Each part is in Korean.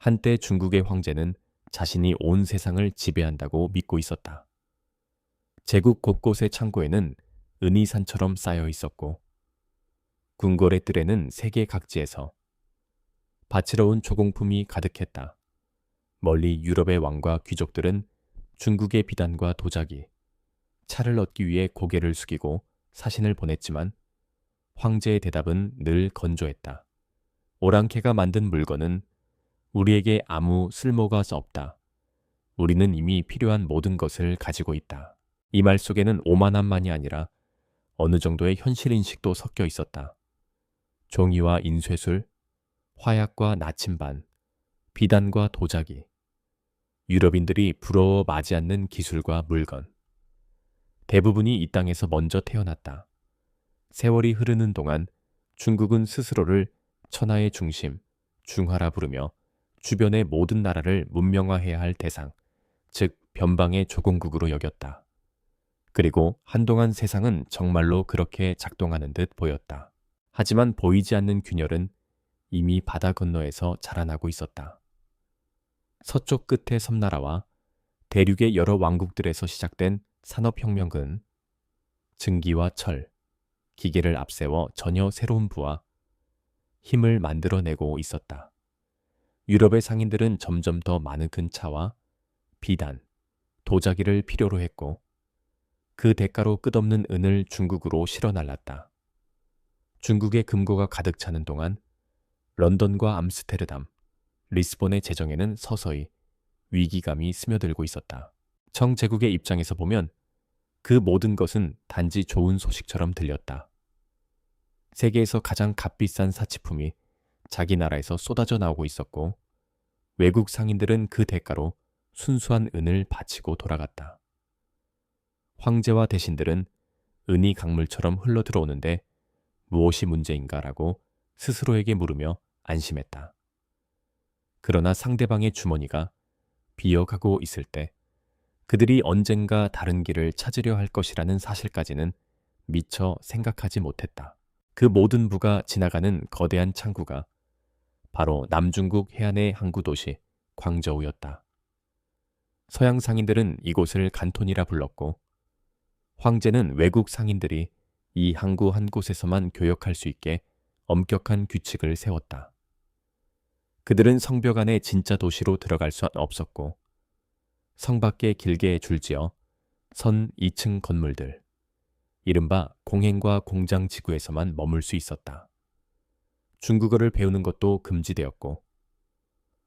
한때 중국의 황제는 자신이 온 세상을 지배한다고 믿고 있었다. 제국 곳곳의 창고에는 은이 산처럼 쌓여 있었고 궁궐의 뜰에는 세계 각지에서 바치러운 조공품이 가득했다. 멀리 유럽의 왕과 귀족들은 중국의 비단과 도자기, 차를 얻기 위해 고개를 숙이고 사신을 보냈지만 황제의 대답은 늘 건조했다. 오랑캐가 만든 물건은 우리에게 아무 쓸모가 없다. 우리는 이미 필요한 모든 것을 가지고 있다. 이 말 속에는 오만함만이 아니라 어느 정도의 현실인식도 섞여 있었다. 종이와 인쇄술, 화약과 나침반, 비단과 도자기, 유럽인들이 부러워 마지 않는 기술과 물건. 대부분이 이 땅에서 먼저 태어났다. 세월이 흐르는 동안 중국은 스스로를 천하의 중심, 중화라 부르며 주변의 모든 나라를 문명화해야 할 대상, 즉 변방의 조공국으로 여겼다. 그리고 한동안 세상은 정말로 그렇게 작동하는 듯 보였다. 하지만 보이지 않는 균열은 이미 바다 건너에서 자라나고 있었다. 서쪽 끝의 섬나라와 대륙의 여러 왕국들에서 시작된 산업혁명은 증기와 철, 기계를 앞세워 전혀 새로운 부와 힘을 만들어내고 있었다. 유럽의 상인들은 점점 더 많은 차와 비단, 도자기를 필요로 했고 그 대가로 끝없는 은을 중국으로 실어 날랐다. 중국의 금고가 가득 차는 동안 런던과 암스테르담, 리스본의 재정에는 서서히 위기감이 스며들고 있었다. 청제국의 입장에서 보면 그 모든 것은 단지 좋은 소식처럼 들렸다. 세계에서 가장 값비싼 사치품이 자기 나라에서 쏟아져 나오고 있었고 외국 상인들은 그 대가로 순수한 은을 바치고 돌아갔다. 황제와 대신들은 은이 강물처럼 흘러들어오는데 무엇이 문제인가라고 스스로에게 물으며 안심했다. 그러나 상대방의 주머니가 비어가고 있을 때 그들이 언젠가 다른 길을 찾으려 할 것이라는 사실까지는 미처 생각하지 못했다. 그 모든 부가 지나가는 거대한 창구가 바로 남중국 해안의 항구 도시 광저우였다. 서양 상인들은 이곳을 간톤이라 불렀고 황제는 외국 상인들이 이 항구 한 곳에서만 교역할 수 있게 엄격한 규칙을 세웠다. 그들은 성벽 안에 진짜 도시로 들어갈 수 없었고 성 밖에 길게 줄지어 선 2층 건물들, 이른바 공행과 공장 지구에서만 머물 수 있었다. 중국어를 배우는 것도 금지되었고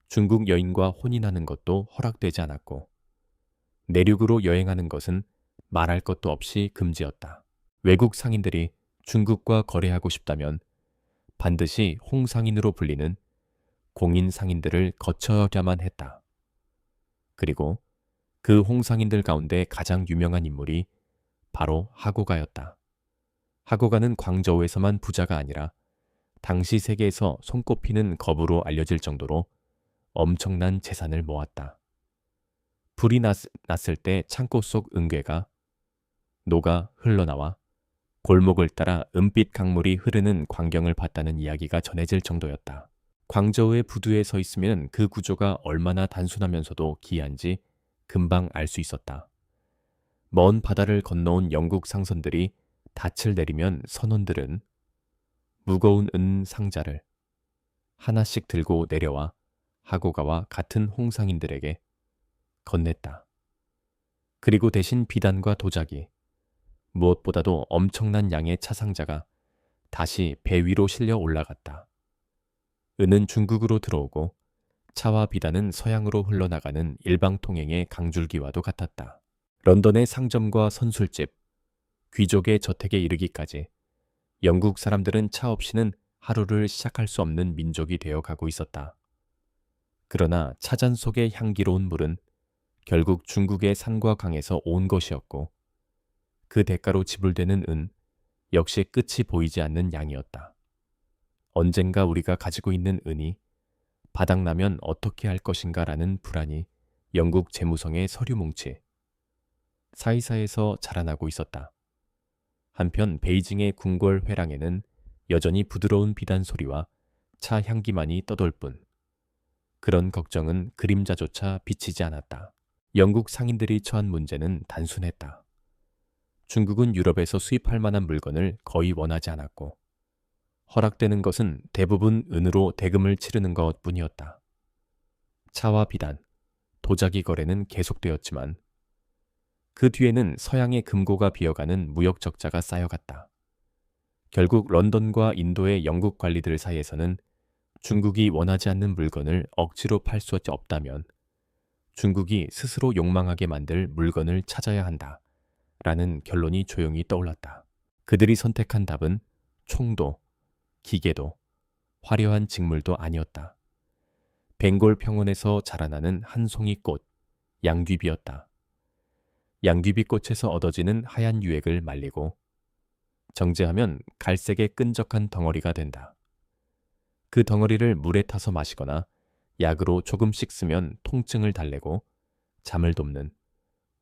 중국 여인과 혼인하는 것도 허락되지 않았고 내륙으로 여행하는 것은 말할 것도 없이 금지였다. 외국 상인들이 중국과 거래하고 싶다면 반드시 홍상인으로 불리는 공인 상인들을 거쳐야만 했다. 그리고 그 홍상인들 가운데 가장 유명한 인물이 바로 하고가였다. 하고가는 광저우에서만 부자가 아니라 당시 세계에서 손꼽히는 거부로 알려질 정도로 엄청난 재산을 모았다. 불이 났을 때 창고 속 은괴가 녹아 흘러나와 골목을 따라 은빛 강물이 흐르는 광경을 봤다는 이야기가 전해질 정도였다. 광저우의 부두에 서 있으면 그 구조가 얼마나 단순하면서도 기이한지 금방 알 수 있었다. 먼 바다를 건너온 영국 상선들이 닻을 내리면 선원들은 무거운 은 상자를 하나씩 들고 내려와 하고가와 같은 홍상인들에게 건넸다. 그리고 대신 비단과 도자기, 무엇보다도 엄청난 양의 차상자가 다시 배 위로 실려 올라갔다. 은은 중국으로 들어오고 차와 비단은 서양으로 흘러나가는 일방통행의 강줄기와도 같았다. 런던의 상점과 선술집, 귀족의 저택에 이르기까지 영국 사람들은 차 없이는 하루를 시작할 수 없는 민족이 되어 가고 있었다. 그러나 차잔 속의 향기로운 물은 결국 중국의 산과 강에서 온 것이었고 그 대가로 지불되는 은 역시 끝이 보이지 않는 양이었다. 언젠가 우리가 가지고 있는 은이 바닥나면 어떻게 할 것인가라는 불안이 영국 재무성의 서류 뭉치 사이사이에서 자라나고 있었다. 한편 베이징의 궁궐 회랑에는 여전히 부드러운 비단 소리와 차 향기만이 떠돌 뿐 그런 걱정은 그림자조차 비치지 않았다. 영국 상인들이 처한 문제는 단순했다. 중국은 유럽에서 수입할 만한 물건을 거의 원하지 않았고 허락되는 것은 대부분 은으로 대금을 치르는 것뿐이었다. 차와 비단, 도자기 거래는 계속되었지만 그 뒤에는 서양의 금고가 비어가는 무역 적자가 쌓여갔다. 결국 런던과 인도의 영국 관리들 사이에서는 중국이 원하지 않는 물건을 억지로 팔 수 없다면 중국이 스스로 욕망하게 만들 물건을 찾아야 한다. 라는 결론이 조용히 떠올랐다. 그들이 선택한 답은 총도, 기계도, 화려한 직물도 아니었다. 벵골 평원에서 자라나는 한 송이 꽃, 양귀비였다. 양귀비 꽃에서 얻어지는 하얀 유액을 말리고 정제하면 갈색의 끈적한 덩어리가 된다. 그 덩어리를 물에 타서 마시거나 약으로 조금씩 쓰면 통증을 달래고 잠을 돕는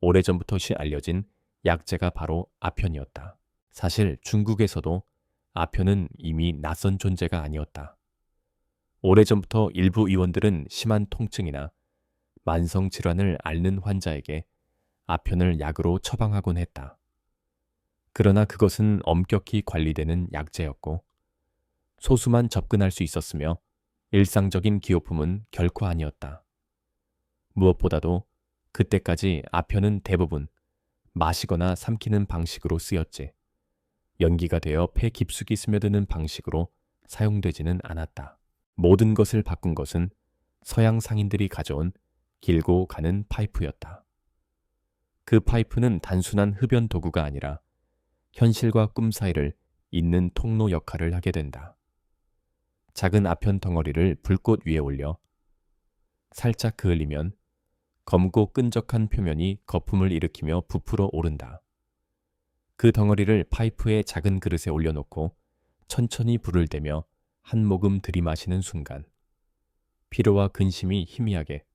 오래전부터 알려진 약재가 바로 아편이었다. 사실 중국에서도 아편은 이미 낯선 존재가 아니었다. 오래전부터 일부 의원들은 심한 통증이나 만성 질환을 앓는 환자에게 아편을 약으로 처방하곤 했다. 그러나 그것은 엄격히 관리되는 약재였고 소수만 접근할 수 있었으며 일상적인 기호품은 결코 아니었다. 무엇보다도 그때까지 아편은 대부분 마시거나 삼키는 방식으로 쓰였지 연기가 되어 폐 깊숙이 스며드는 방식으로 사용되지는 않았다. 모든 것을 바꾼 것은 서양 상인들이 가져온 길고 가는 파이프였다. 그 파이프는 단순한 흡연 도구가 아니라 현실과 꿈 사이를 잇는 통로 역할을 하게 된다. 작은 아편 덩어리를 불꽃 위에 올려 살짝 그을리면 검고 끈적한 표면이 거품을 일으키며 부풀어 오른다. 그 덩어리를 파이프의 작은 그릇에 올려놓고 천천히 불을 대며 한 모금 들이마시는 순간 피로와 근심이 희미하게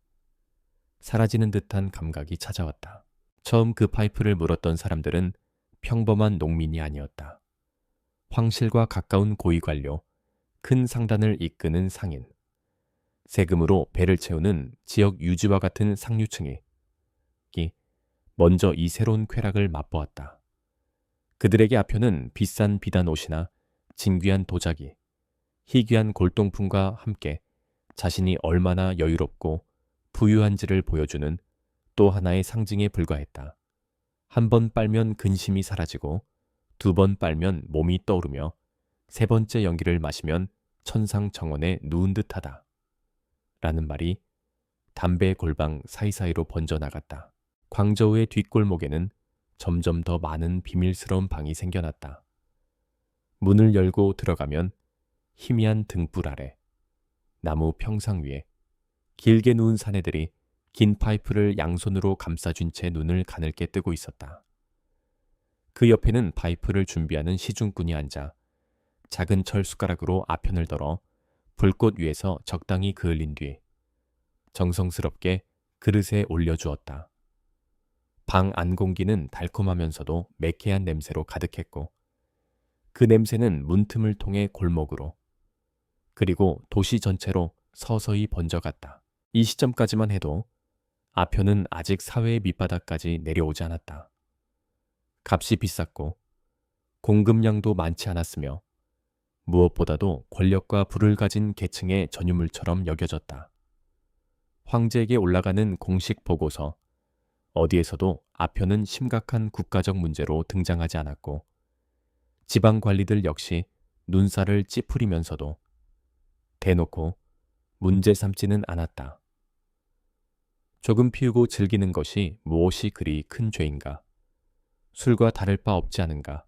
사라지는 듯한 감각이 찾아왔다. 처음 그 파이프를 물었던 사람들은 평범한 농민이 아니었다. 황실과 가까운 고위관료, 큰 상단을 이끄는 상인, 세금으로 배를 채우는 지역 유지와 같은 상류층이 먼저 이 새로운 쾌락을 맛보았다. 그들에게 아편은 비싼 비단 옷이나 진귀한 도자기, 희귀한 골동품과 함께 자신이 얼마나 여유롭고 부유한지를 보여주는 또 하나의 상징에 불과했다. 한 번 빨면 근심이 사라지고 두 번 빨면 몸이 떠오르며 세 번째 연기를 마시면 천상정원에 누운 듯하다. 라는 말이 담배 골방 사이사이로 번져나갔다. 광저우의 뒷골목에는 점점 더 많은 비밀스러운 방이 생겨났다. 문을 열고 들어가면 희미한 등불 아래, 나무 평상 위에 길게 누운 사내들이 긴 파이프를 양손으로 감싸준 채 눈을 가늘게 뜨고 있었다. 그 옆에는 파이프를 준비하는 시중꾼이 앉아 작은 철 숟가락으로 아편을 덜어 불꽃 위에서 적당히 그을린 뒤 정성스럽게 그릇에 올려주었다. 방 안 공기는 달콤하면서도 매캐한 냄새로 가득했고 그 냄새는 문틈을 통해 골목으로 그리고 도시 전체로 서서히 번져갔다. 이 시점까지만 해도 아편은 아직 사회의 밑바닥까지 내려오지 않았다. 값이 비쌌고 공급량도 많지 않았으며 무엇보다도 권력과 부를 가진 계층의 전유물처럼 여겨졌다. 황제에게 올라가는 공식 보고서 어디에서도 아편은 심각한 국가적 문제로 등장하지 않았고 지방 관리들 역시 눈살을 찌푸리면서도 대놓고 문제 삼지는 않았다. 조금 피우고 즐기는 것이 무엇이 그리 큰 죄인가? 술과 다를 바 없지 않은가?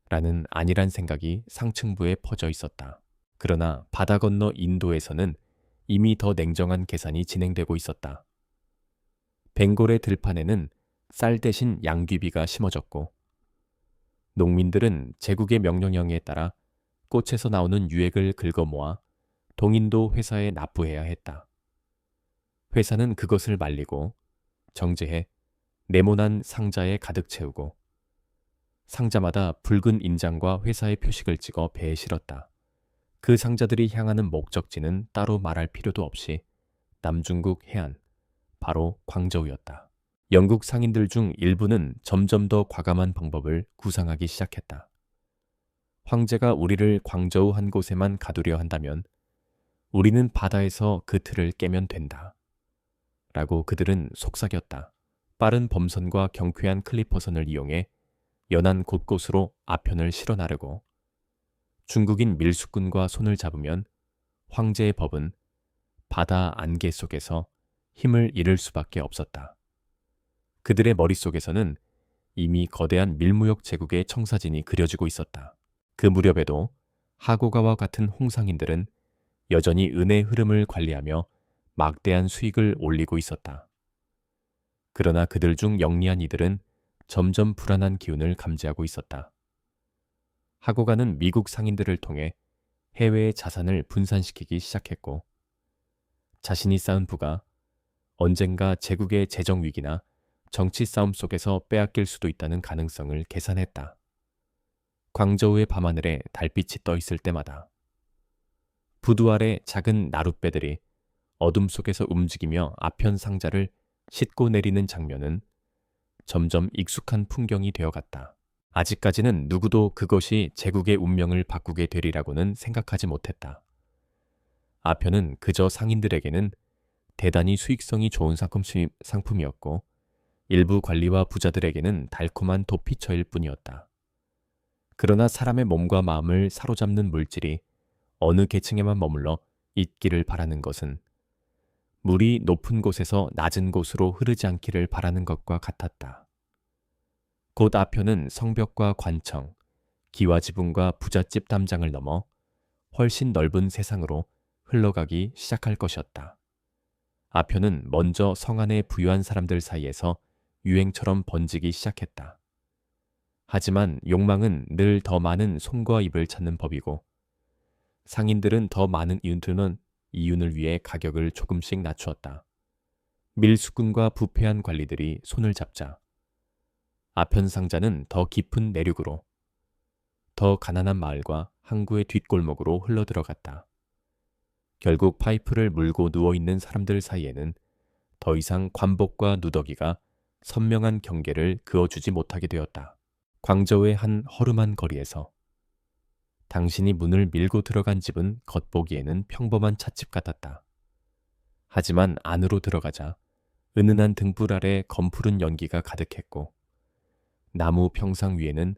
라는 안일한 생각이 상층부에 퍼져 있었다. 그러나 바다 건너 인도에서는 이미 더 냉정한 계산이 진행되고 있었다. 벵골의 들판에는 쌀 대신 양귀비가 심어졌고 농민들은 제국의 명령형에 따라 꽃에서 나오는 유액을 긁어 모아 동인도 회사에 납부해야 했다. 회사는 그것을 말리고 정제해 네모난 상자에 가득 채우고 상자마다 붉은 인장과 회사의 표식을 찍어 배에 실었다. 그 상자들이 향하는 목적지는 따로 말할 필요도 없이 남중국 해안, 바로 광저우였다. 영국 상인들 중 일부는 점점 더 과감한 방법을 구상하기 시작했다. 황제가 우리를 광저우 한 곳에만 가두려 한다면 우리는 바다에서 그 틀을 깨면 된다. 라고 그들은 속삭였다. 빠른 범선과 경쾌한 클리퍼선을 이용해 연안 곳곳으로 아편을 실어 나르고 중국인 밀수꾼과 손을 잡으면 황제의 법은 바다 안개 속에서 힘을 잃을 수밖에 없었다. 그들의 머릿속에서는 이미 거대한 밀무역 제국의 청사진이 그려지고 있었다. 그 무렵에도 하고가와 같은 홍상인들은 여전히 은의 흐름을 관리하며 막대한 수익을 올리고 있었다. 그러나 그들 중 영리한 이들은 점점 불안한 기운을 감지하고 있었다. 하고가는 미국 상인들을 통해 해외의 자산을 분산시키기 시작했고 자신이 쌓은 부가 언젠가 제국의 재정 위기나 정치 싸움 속에서 빼앗길 수도 있다는 가능성을 계산했다. 광저우의 밤하늘에 달빛이 떠 있을 때마다 부두 아래 작은 나룻배들이 어둠 속에서 움직이며 아편 상자를 싣고 내리는 장면은 점점 익숙한 풍경이 되어갔다. 아직까지는 누구도 그것이 제국의 운명을 바꾸게 되리라고는 생각하지 못했다. 아편은 그저 상인들에게는 대단히 수익성이 좋은 상품이었고 일부 관리와 부자들에게는 달콤한 도피처일 뿐이었다. 그러나 사람의 몸과 마음을 사로잡는 물질이 어느 계층에만 머물러 있기를 바라는 것은 물이 높은 곳에서 낮은 곳으로 흐르지 않기를 바라는 것과 같았다. 곧 아편은 성벽과 관청, 기와지붕과 부잣집 담장을 넘어 훨씬 넓은 세상으로 흘러가기 시작할 것이었다. 아편은 먼저 성 안에 부유한 사람들 사이에서 유행처럼 번지기 시작했다. 하지만 욕망은 늘 더 많은 손과 입을 찾는 법이고 상인들은 더 많은 이윤을 위해 가격을 조금씩 낮추었다. 밀수꾼과 부패한 관리들이 손을 잡자 아편 상자는 더 깊은 내륙으로 더 가난한 마을과 항구의 뒷골목으로 흘러들어갔다. 결국 파이프를 물고 누워있는 사람들 사이에는 더 이상 관복과 누더기가 선명한 경계를 그어주지 못하게 되었다. 광저우의 한 허름한 거리에서 당신이 문을 밀고 들어간 집은 겉보기에는 평범한 찻집 같았다. 하지만 안으로 들어가자 은은한 등불 아래 검푸른 연기가 가득했고 나무 평상 위에는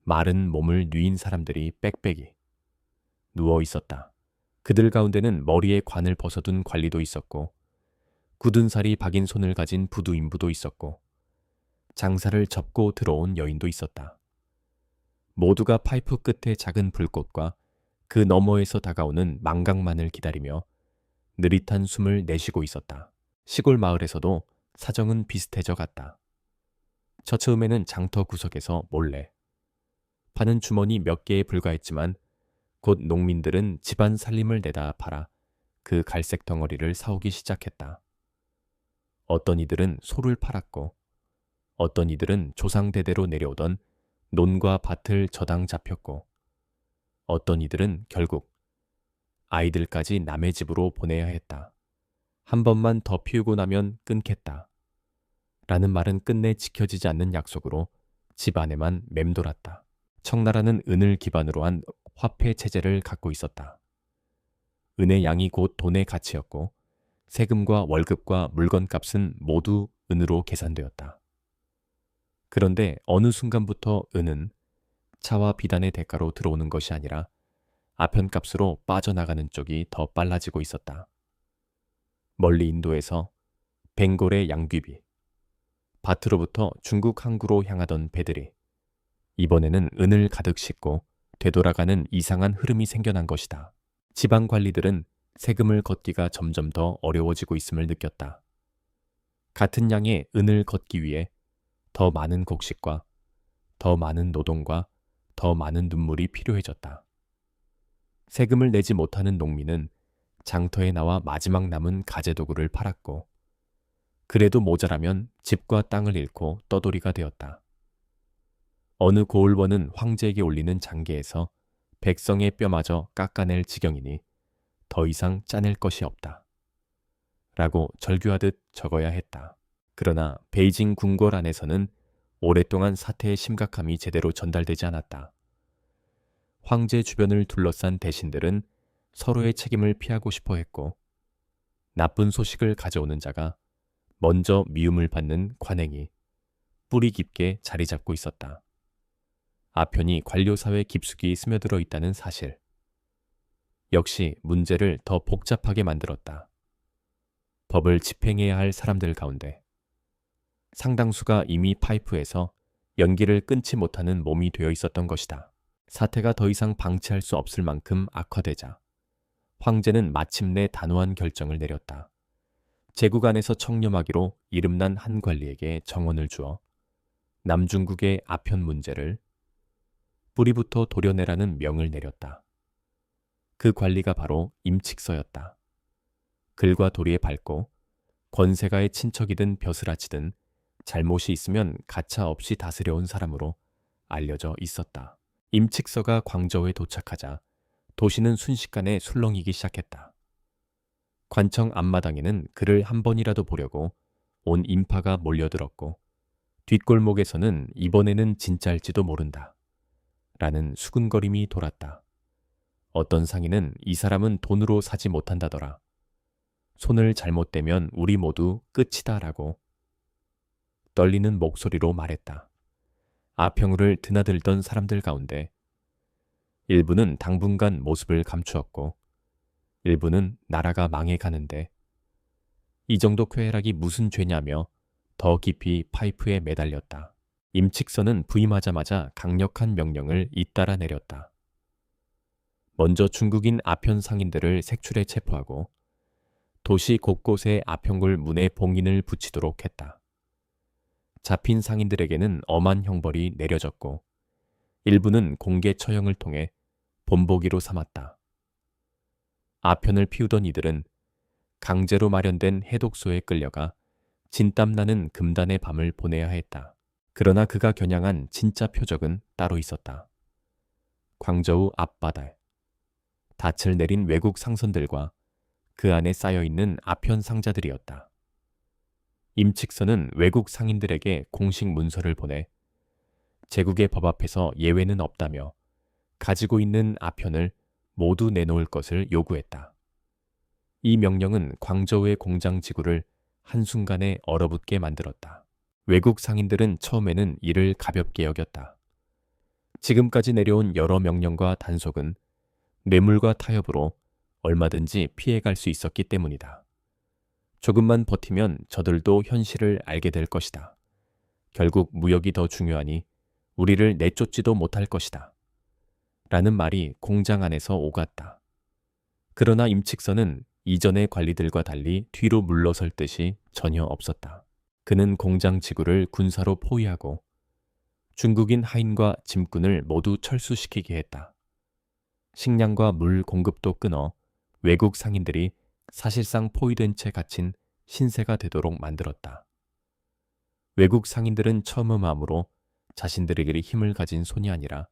마른 몸을 뉘인 사람들이 빽빽이 누워 있었다. 그들 가운데는 머리에 관을 벗어둔 관리도 있었고 굳은 살이 박인 손을 가진 부두 인부도 있었고 장사를 접고 들어온 여인도 있었다. 모두가 파이프 끝에 작은 불꽃과 그 너머에서 다가오는 망각만을 기다리며 느릿한 숨을 내쉬고 있었다. 시골 마을에서도 사정은 비슷해져 갔다. 처처음에는 장터 구석에서 몰래 파는 주머니 몇 개에 불과했지만 곧 농민들은 집안 살림을 내다 팔아 그 갈색 덩어리를 사오기 시작했다. 어떤 이들은 소를 팔았고 어떤 이들은 조상대대로 내려오던 논과 밭을 저당 잡혔고 어떤 이들은 결국 아이들까지 남의 집으로 보내야 했다. 한 번만 더 피우고 나면 끊겠다. 라는 말은 끝내 지켜지지 않는 약속으로 집 안에만 맴돌았다. 청나라는 은을 기반으로 한 화폐 체제를 갖고 있었다. 은의 양이 곧 돈의 가치였고 세금과 월급과 물건값은 모두 은으로 계산되었다. 그런데 어느 순간부터 은은 차와 비단의 대가로 들어오는 것이 아니라 아편값으로 빠져나가는 쪽이 더 빨라지고 있었다. 멀리 인도에서 벵골의 양귀비, 밭으로부터 중국 항구로 향하던 배들이 이번에는 은을 가득 싣고 되돌아가는 이상한 흐름이 생겨난 것이다. 지방 관리들은 세금을 걷기가 점점 더 어려워지고 있음을 느꼈다. 같은 양의 은을 걷기 위해 더 많은 곡식과 더 많은 노동과 더 많은 눈물이 필요해졌다. 세금을 내지 못하는 농민은 장터에 나와 마지막 남은 가재도구를 팔았고 그래도 모자라면 집과 땅을 잃고 떠돌이가 되었다. 어느 고을원은 황제에게 올리는 장계에서 백성의 뼈마저 깎아낼 지경이니 더 이상 짜낼 것이 없다. 라고 절규하듯 적어야 했다. 그러나 베이징 궁궐 안에서는 오랫동안 사태의 심각함이 제대로 전달되지 않았다. 황제 주변을 둘러싼 대신들은 서로의 책임을 피하고 싶어 했고, 나쁜 소식을 가져오는 자가 먼저 미움을 받는 관행이 뿌리 깊게 자리 잡고 있었다. 아편이 관료사회 깊숙이 스며들어 있다는 사실. 역시 문제를 더 복잡하게 만들었다. 법을 집행해야 할 사람들 가운데 상당수가 이미 파이프에서 연기를 끊지 못하는 몸이 되어 있었던 것이다. 사태가 더 이상 방치할 수 없을 만큼 악화되자 황제는 마침내 단호한 결정을 내렸다. 제국 안에서 청렴하기로 이름난 한 관리에게 정원을 주어 남중국의 아편 문제를 뿌리부터 도려내라는 명을 내렸다. 그 관리가 바로 임칙서였다. 글과 도리에 밝고 권세가의 친척이든 벼슬아치든 잘못이 있으면 가차 없이 다스려온 사람으로 알려져 있었다. 임칙서가 광저우에 도착하자 도시는 순식간에 술렁이기 시작했다. 관청 앞마당에는 그를 한 번이라도 보려고 온 인파가 몰려들었고, 뒷골목에서는 이번에는 진짜일지도 모른다 라는 수군거림이 돌았다. 어떤 상인은 이 사람은 돈으로 사지 못한다더라. 손을 잘못대면 우리 모두 끝이다 라고 떨리는 목소리로 말했다. 아평을 드나들던 사람들 가운데 일부는 당분간 모습을 감추었고, 일부는 나라가 망해가는데 이 정도 쾌락이 무슨 죄냐며 더 깊이 파이프에 매달렸다. 임칙서는 부임하자마자 강력한 명령을 잇따라 내렸다. 먼저 중국인 아편 상인들을 색출해 체포하고 도시 곳곳에 아평굴 문에 봉인을 붙이도록 했다. 잡힌 상인들에게는 엄한 형벌이 내려졌고, 일부는 공개 처형을 통해 본보기로 삼았다. 아편을 피우던 이들은 강제로 마련된 해독소에 끌려가 진땀나는 금단의 밤을 보내야 했다. 그러나 그가 겨냥한 진짜 표적은 따로 있었다. 광저우 앞바다. 닻을 내린 외국 상선들과 그 안에 쌓여있는 아편 상자들이었다. 임칙서는 외국 상인들에게 공식 문서를 보내 제국의 법 앞에서 예외는 없다며 가지고 있는 아편을 모두 내놓을 것을 요구했다. 이 명령은 광저우의 공장 지구를 한순간에 얼어붙게 만들었다. 외국 상인들은 처음에는 이를 가볍게 여겼다. 지금까지 내려온 여러 명령과 단속은 뇌물과 타협으로 얼마든지 피해갈 수 있었기 때문이다. 조금만 버티면 저들도 현실을 알게 될 것이다. 결국 무역이 더 중요하니 우리를 내쫓지도 못할 것이다. 라는 말이 공장 안에서 오갔다. 그러나 임칙서는 이전의 관리들과 달리 뒤로 물러설 뜻이 전혀 없었다. 그는 공장 지구를 군사로 포위하고 중국인 하인과 짐꾼을 모두 철수시키게 했다. 식량과 물 공급도 끊어 외국 상인들이 사실상 포위된 채 갇힌 신세가 되도록 만들었다. 외국 상인들은 처음의 마음으로 자신들에게 힘을 가진 손이 아니라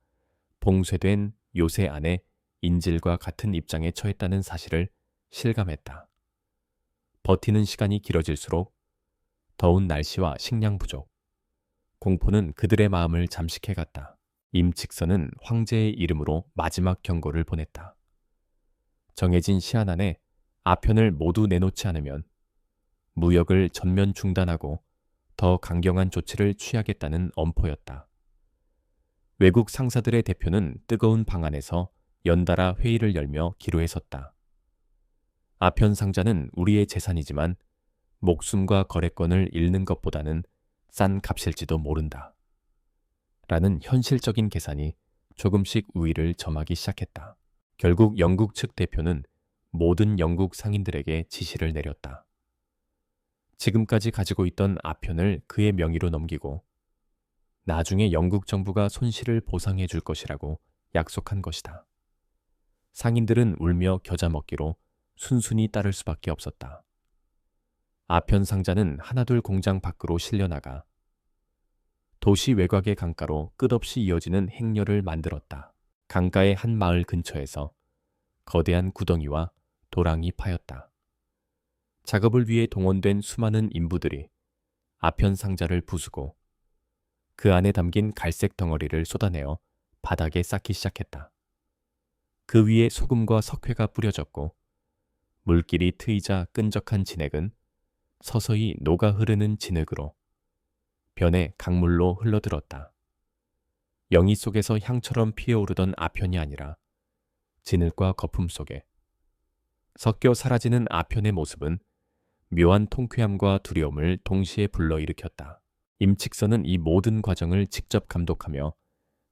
봉쇄된 요새 안에 인질과 같은 입장에 처했다는 사실을 실감했다. 버티는 시간이 길어질수록 더운 날씨와 식량 부족, 공포는 그들의 마음을 잠식해갔다. 임칙서는 황제의 이름으로 마지막 경고를 보냈다. 정해진 시한 안에 아편을 모두 내놓지 않으면 무역을 전면 중단하고 더 강경한 조치를 취하겠다는 엄포였다. 외국 상사들의 대표는 뜨거운 방 안에서 연달아 회의를 열며 기로에 섰다. 아편 상자는 우리의 재산이지만 목숨과 거래권을 잃는 것보다는 싼 값일지도 모른다. 라는 현실적인 계산이 조금씩 우위를 점하기 시작했다. 결국 영국 측 대표는 모든 영국 상인들에게 지시를 내렸다. 지금까지 가지고 있던 아편을 그의 명의로 넘기고 나중에 영국 정부가 손실을 보상해 줄 것이라고 약속한 것이다. 상인들은 울며 겨자 먹기로 순순히 따를 수밖에 없었다. 아편 상자는 하나둘 공장 밖으로 실려나가 도시 외곽의 강가로 끝없이 이어지는 행렬을 만들었다. 강가의 한 마을 근처에서 거대한 구덩이와 도랑이 파였다. 작업을 위해 동원된 수많은 인부들이 아편 상자를 부수고 그 안에 담긴 갈색 덩어리를 쏟아내어 바닥에 쌓기 시작했다. 그 위에 소금과 석회가 뿌려졌고 물길이 트이자 끈적한 진액은 서서히 녹아 흐르는 진흙으로 변해 강물로 흘러들었다. 영희 속에서 향처럼 피어오르던 아편이 아니라 진흙과 거품 속에 섞여 사라지는 아편의 모습은 묘한 통쾌함과 두려움을 동시에 불러일으켰다. 임칙선은 이 모든 과정을 직접 감독하며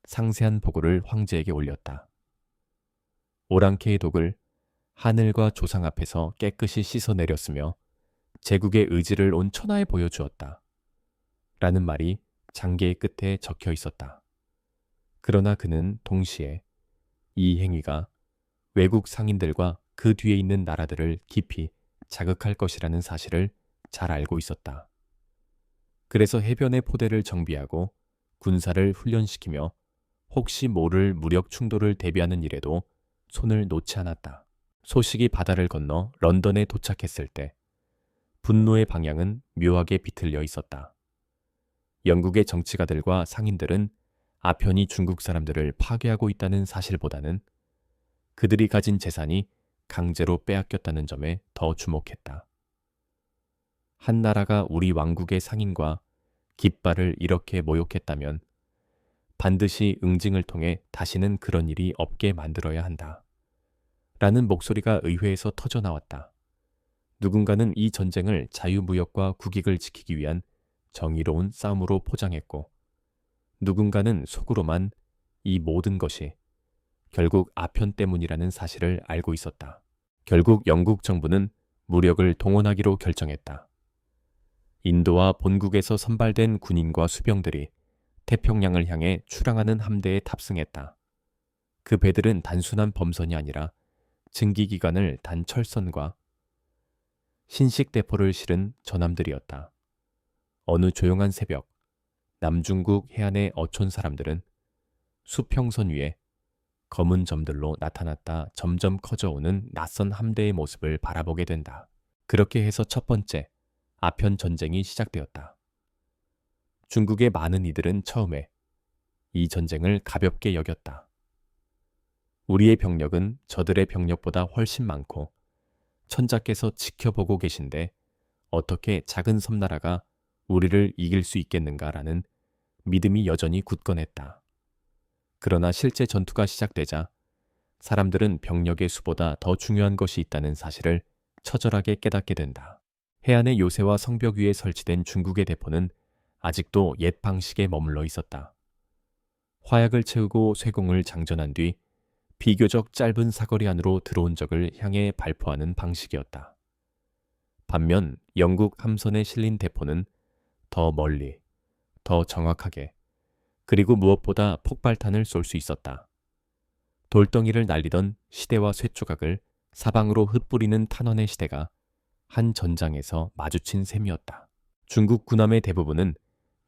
상세한 보고를 황제에게 올렸다. 오랑캐의 독을 하늘과 조상 앞에서 깨끗이 씻어내렸으며 제국의 의지를 온 천하에 보여주었다. 라는 말이 장계의 끝에 적혀 있었다. 그러나 그는 동시에 이 행위가 외국 상인들과 그 뒤에 있는 나라들을 깊이 자극할 것이라는 사실을 잘 알고 있었다. 그래서 해변의 포대를 정비하고 군사를 훈련시키며 혹시 모를 무력 충돌을 대비하는 일에도 손을 놓지 않았다. 소식이 바다를 건너 런던에 도착했을 때 분노의 방향은 묘하게 비틀려 있었다. 영국의 정치가들과 상인들은 아편이 중국 사람들을 파괴하고 있다는 사실보다는 그들이 가진 재산이 강제로 빼앗겼다는 점에 더 주목했다. 한 나라가 우리 왕국의 상인과 깃발을 이렇게 모욕했다면 반드시 응징을 통해 다시는 그런 일이 없게 만들어야 한다. 라는 목소리가 의회에서 터져나왔다. 누군가는 이 전쟁을 자유무역과 국익을 지키기 위한 정의로운 싸움으로 포장했고 누군가는 속으로만 이 모든 것이 결국 아편 때문이라는 사실을 알고 있었다. 결국 영국 정부는 무력을 동원하기로 결정했다. 인도와 본국에서 선발된 군인과 수병들이 태평양을 향해 출항하는 함대에 탑승했다. 그 배들은 단순한 범선이 아니라 증기기관을 단 철선과 신식대포를 실은 전함들이었다. 어느 조용한 새벽, 남중국 해안의 어촌 사람들은 수평선 위에 검은 점들로 나타났다 점점 커져오는 낯선 함대의 모습을 바라보게 된다. 그렇게 해서 첫 번째 아편 전쟁이 시작되었다. 중국의 많은 이들은 처음에 이 전쟁을 가볍게 여겼다. 우리의 병력은 저들의 병력보다 훨씬 많고 천자께서 지켜보고 계신데 어떻게 작은 섬나라가 우리를 이길 수 있겠는가라는 믿음이 여전히 굳건했다. 그러나 실제 전투가 시작되자 사람들은 병력의 수보다 더 중요한 것이 있다는 사실을 처절하게 깨닫게 된다. 해안의 요새와 성벽 위에 설치된 중국의 대포는 아직도 옛 방식에 머물러 있었다. 화약을 채우고 쇠공을 장전한 뒤 비교적 짧은 사거리 안으로 들어온 적을 향해 발포하는 방식이었다. 반면 영국 함선에 실린 대포는 더 멀리, 더 정확하게, 그리고 무엇보다 폭발탄을 쏠 수 있었다. 돌덩이를 날리던 시대와 쇠조각을 사방으로 흩뿌리는 탄원의 시대가 한 전장에서 마주친 셈이었다. 중국 군함의 대부분은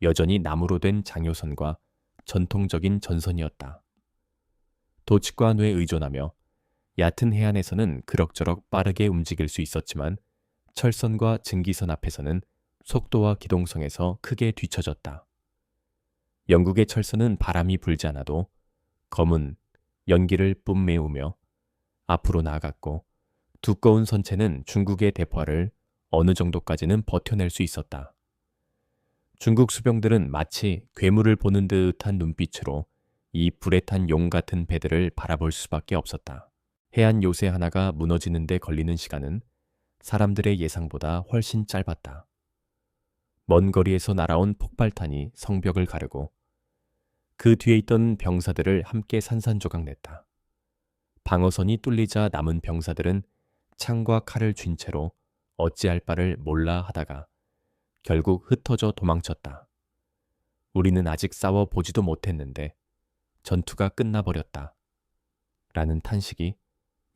여전히 나무로 된 장요선과 전통적인 전선이었다. 도치관에 의존하며 얕은 해안에서는 그럭저럭 빠르게 움직일 수 있었지만 철선과 증기선 앞에서는 속도와 기동성에서 크게 뒤처졌다. 영국의 철선은 바람이 불지 않아도 검은 연기를 뿜매우며 앞으로 나아갔고 두꺼운 선체는 중국의 대포를 어느 정도까지는 버텨낼 수 있었다. 중국 수병들은 마치 괴물을 보는 듯한 눈빛으로 이 불에 탄 용 같은 배들을 바라볼 수밖에 없었다. 해안 요새 하나가 무너지는 데 걸리는 시간은 사람들의 예상보다 훨씬 짧았다. 먼 거리에서 날아온 폭발탄이 성벽을 가르고 그 뒤에 있던 병사들을 함께 산산조각 냈다. 방어선이 뚫리자 남은 병사들은 창과 칼을 쥔 채로 어찌할 바를 몰라 하다가 결국 흩어져 도망쳤다. 우리는 아직 싸워보지도 못했는데 전투가 끝나버렸다. 라는 탄식이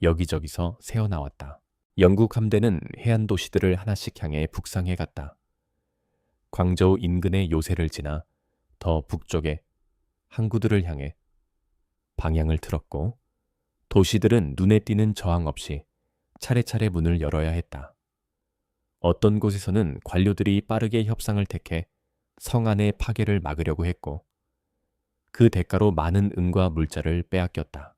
여기저기서 새어나왔다. 영국 함대는 해안 도시들을 하나씩 향해 북상해 갔다. 광저우 인근의 요새를 지나 더 북쪽에 항구들을 향해 방향을 틀었고 도시들은 눈에 띄는 저항 없이 차례차례 문을 열어야 했다. 어떤 곳에서는 관료들이 빠르게 협상을 택해 성안의 파괴를 막으려고 했고 그 대가로 많은 은과 물자를 빼앗겼다.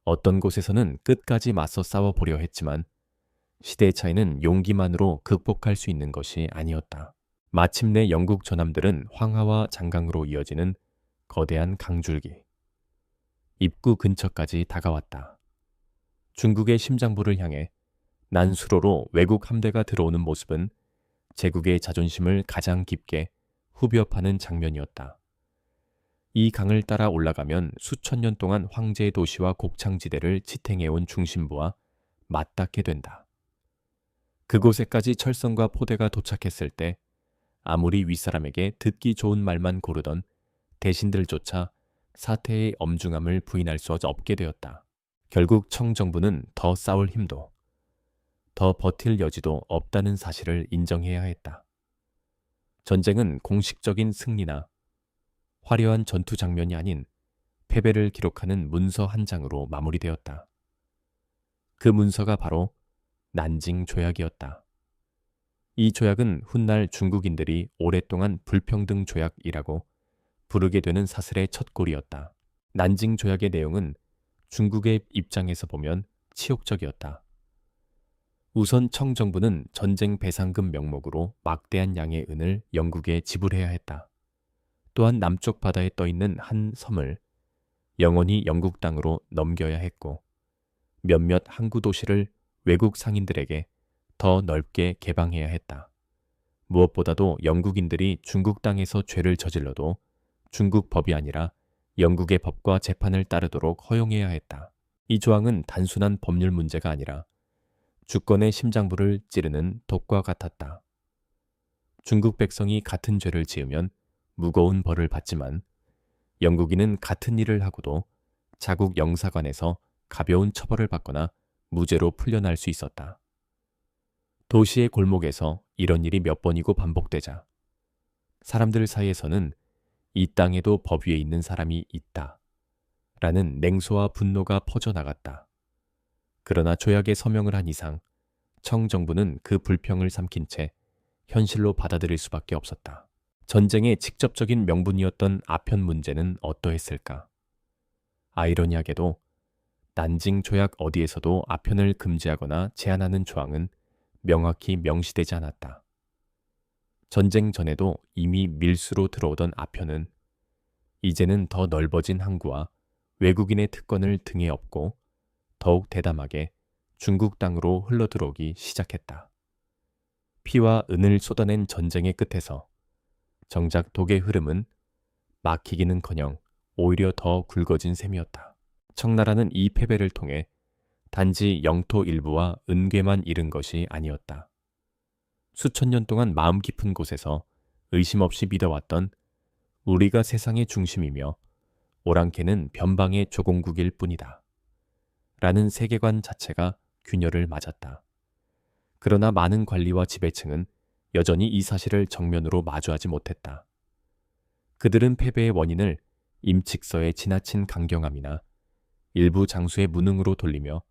어떤 곳에서는 끝까지 맞서 싸워보려 했지만 시대의 차이는 용기만으로 극복할 수 있는 것이 아니었다. 마침내 영국 전함들은 황하와 장강으로 이어지는 거대한 강줄기, 입구 근처까지 다가왔다. 중국의 심장부를 향해 난수로로 외국 함대가 들어오는 모습은 제국의 자존심을 가장 깊게 후벼 파는 장면이었다. 이 강을 따라 올라가면 수천 년 동안 황제의 도시와 곡창지대를 지탱해온 중심부와 맞닿게 된다. 그곳에까지 철선과 포대가 도착했을 때 아무리 윗사람에게 듣기 좋은 말만 고르던 대신들조차 사태의 엄중함을 부인할 수 없게 되었다. 결국 청정부는 더 싸울 힘도, 더 버틸 여지도 없다는 사실을 인정해야 했다. 전쟁은 공식적인 승리나 화려한 전투 장면이 아닌 패배를 기록하는 문서 한 장으로 마무리되었다. 그 문서가 바로 난징 조약이었다. 이 조약은 훗날 중국인들이 오랫동안 불평등 조약이라고 부르게 되는 사슬의 첫 골이었다. 난징 조약의 내용은 중국의 입장에서 보면 치욕적이었다. 우선 청정부는 전쟁 배상금 명목으로 막대한 양의 은을 영국에 지불해야 했다. 또한 남쪽 바다에 떠있는 한 섬을 영원히 영국 땅으로 넘겨야 했고 몇몇 항구 도시를 외국 상인들에게 더 넓게 개방해야 했다. 무엇보다도 영국인들이 중국 땅에서 죄를 저질러도 중국 법이 아니라 영국의 법과 재판을 따르도록 허용해야 했다. 이 조항은 단순한 법률 문제가 아니라 주권의 심장부를 찌르는 독과 같았다. 중국 백성이 같은 죄를 지으면 무거운 벌을 받지만 영국인은 같은 일을 하고도 자국 영사관에서 가벼운 처벌을 받거나 무죄로 풀려날 수 있었다. 도시의 골목에서 이런 일이 몇 번이고 반복되자 사람들 사이에서는 이 땅에도 법 위에 있는 사람이 있다 라는 냉소와 분노가 퍼져나갔다. 그러나 조약에 서명을 한 이상 청정부는 그 불평을 삼킨 채 현실로 받아들일 수밖에 없었다. 전쟁의 직접적인 명분이었던 아편 문제는 어떠했을까? 아이러니하게도 난징 조약 어디에서도 아편을 금지하거나 제한하는 조항은 명확히 명시되지 않았다. 전쟁 전에도 이미 밀수로 들어오던 아편은 이제는 더 넓어진 항구와 외국인의 특권을 등에 업고 더욱 대담하게 중국 땅으로 흘러들어오기 시작했다. 피와 은을 쏟아낸 전쟁의 끝에서 정작 독의 흐름은 막히기는커녕 오히려 더 굵어진 셈이었다. 청나라는 이 패배를 통해 단지 영토 일부와 은괴만 잃은 것이 아니었다. 수천 년 동안 마음 깊은 곳에서 의심 없이 믿어왔던 우리가 세상의 중심이며 오랑캐는 변방의 조공국일 뿐이다. 라는 세계관 자체가 균열을 맞았다. 그러나 많은 관리와 지배층은 여전히 이 사실을 정면으로 마주하지 못했다. 그들은 패배의 원인을 임칙서의 지나친 강경함이나 일부 장수의 무능으로 돌리며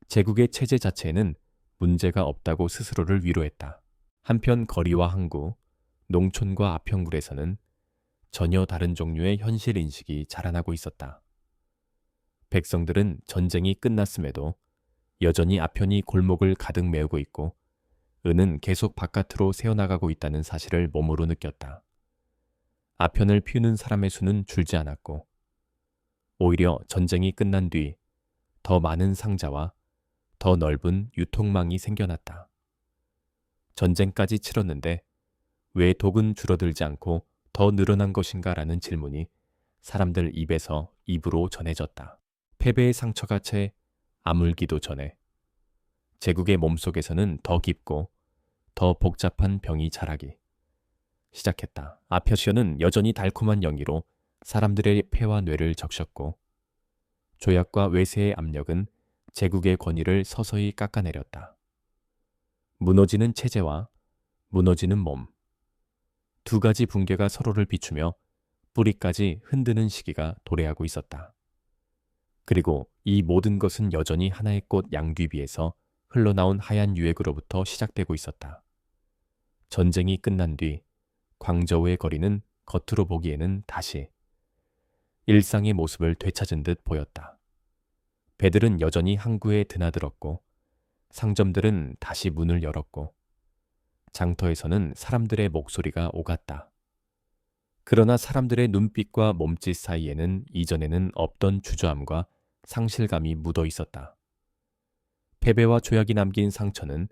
제국의 체제 자체에는 문제가 없다고 스스로를 위로했다. 한편 거리와 항구, 농촌과 아평굴에서는 전혀 다른 종류의 현실 인식이 자라나고 있었다. 백성들은 전쟁이 끝났음에도 여전히 아편이 골목을 가득 메우고 있고 은은 계속 바깥으로 새어나가고 있다는 사실을 몸으로 느꼈다. 아편을 피우는 사람의 수는 줄지 않았고 오히려 전쟁이 끝난 뒤 더 많은 상자와 더 넓은 유통망이 생겨났다. 전쟁까지 치렀는데 왜 독은 줄어들지 않고 더 늘어난 것인가라는 질문이 사람들 입에서 입으로 전해졌다. 패배의 상처가 채 아물기도 전에 제국의 몸속에서는 더 깊고 더 복잡한 병이 자라기 시작했다. 아펴시어는 여전히 달콤한 영의로 사람들의 폐와 뇌를 적셨고 조약과 외세의 압력은 제국의 권위를 서서히 깎아내렸다. 무너지는 체제와 무너지는 몸, 두 가지 붕괴가 서로를 비추며 뿌리까지 흔드는 시기가 도래하고 있었다. 그리고 이 모든 것은 여전히 하나의 꽃 양귀비에서 흘러나온 하얀 유액으로부터 시작되고 있었다. 전쟁이 끝난 뒤 광저우의 거리는 겉으로 보기에는 다시 일상의 모습을 되찾은 듯 보였다. 배들은 여전히 항구에 드나들었고 상점들은 다시 문을 열었고 장터에서는 사람들의 목소리가 오갔다. 그러나 사람들의 눈빛과 몸짓 사이에는 이전에는 없던 주저함과 상실감이 묻어 있었다. 패배와 조약이 남긴 상처는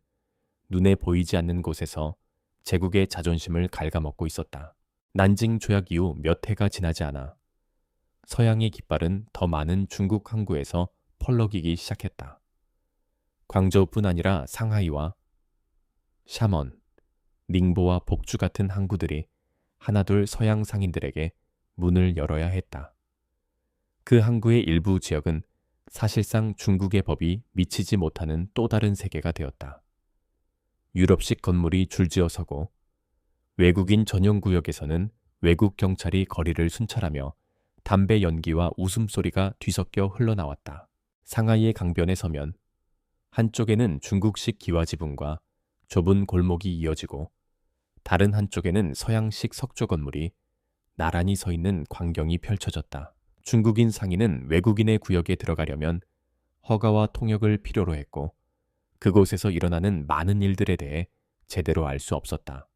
눈에 보이지 않는 곳에서 제국의 자존심을 갉아먹고 있었다. 난징 조약 이후 몇 해가 지나지 않아 서양의 깃발은 더 많은 중국 항구에서 펄럭이기 시작했다. 광저우뿐 아니라 상하이와 샤먼, 닝보와 복주 같은 항구들이 하나둘 서양 상인들에게 문을 열어야 했다. 그 항구의 일부 지역은 사실상 중국의 법이 미치지 못하는 또 다른 세계가 되었다. 유럽식 건물이 줄지어 서고 외국인 전용 구역에서는 외국 경찰이 거리를 순찰하며 담배 연기와 웃음소리가 뒤섞여 흘러나왔다. 상하이의 강변에 서면 한쪽에는 중국식 기와지붕과 좁은 골목이 이어지고 다른 한쪽에는 서양식 석조 건물이 나란히 서 있는 광경이 펼쳐졌다. 중국인 상인은 외국인의 구역에 들어가려면 허가와 통역을 필요로 했고 그곳에서 일어나는 많은 일들에 대해 제대로 알 수 없었다.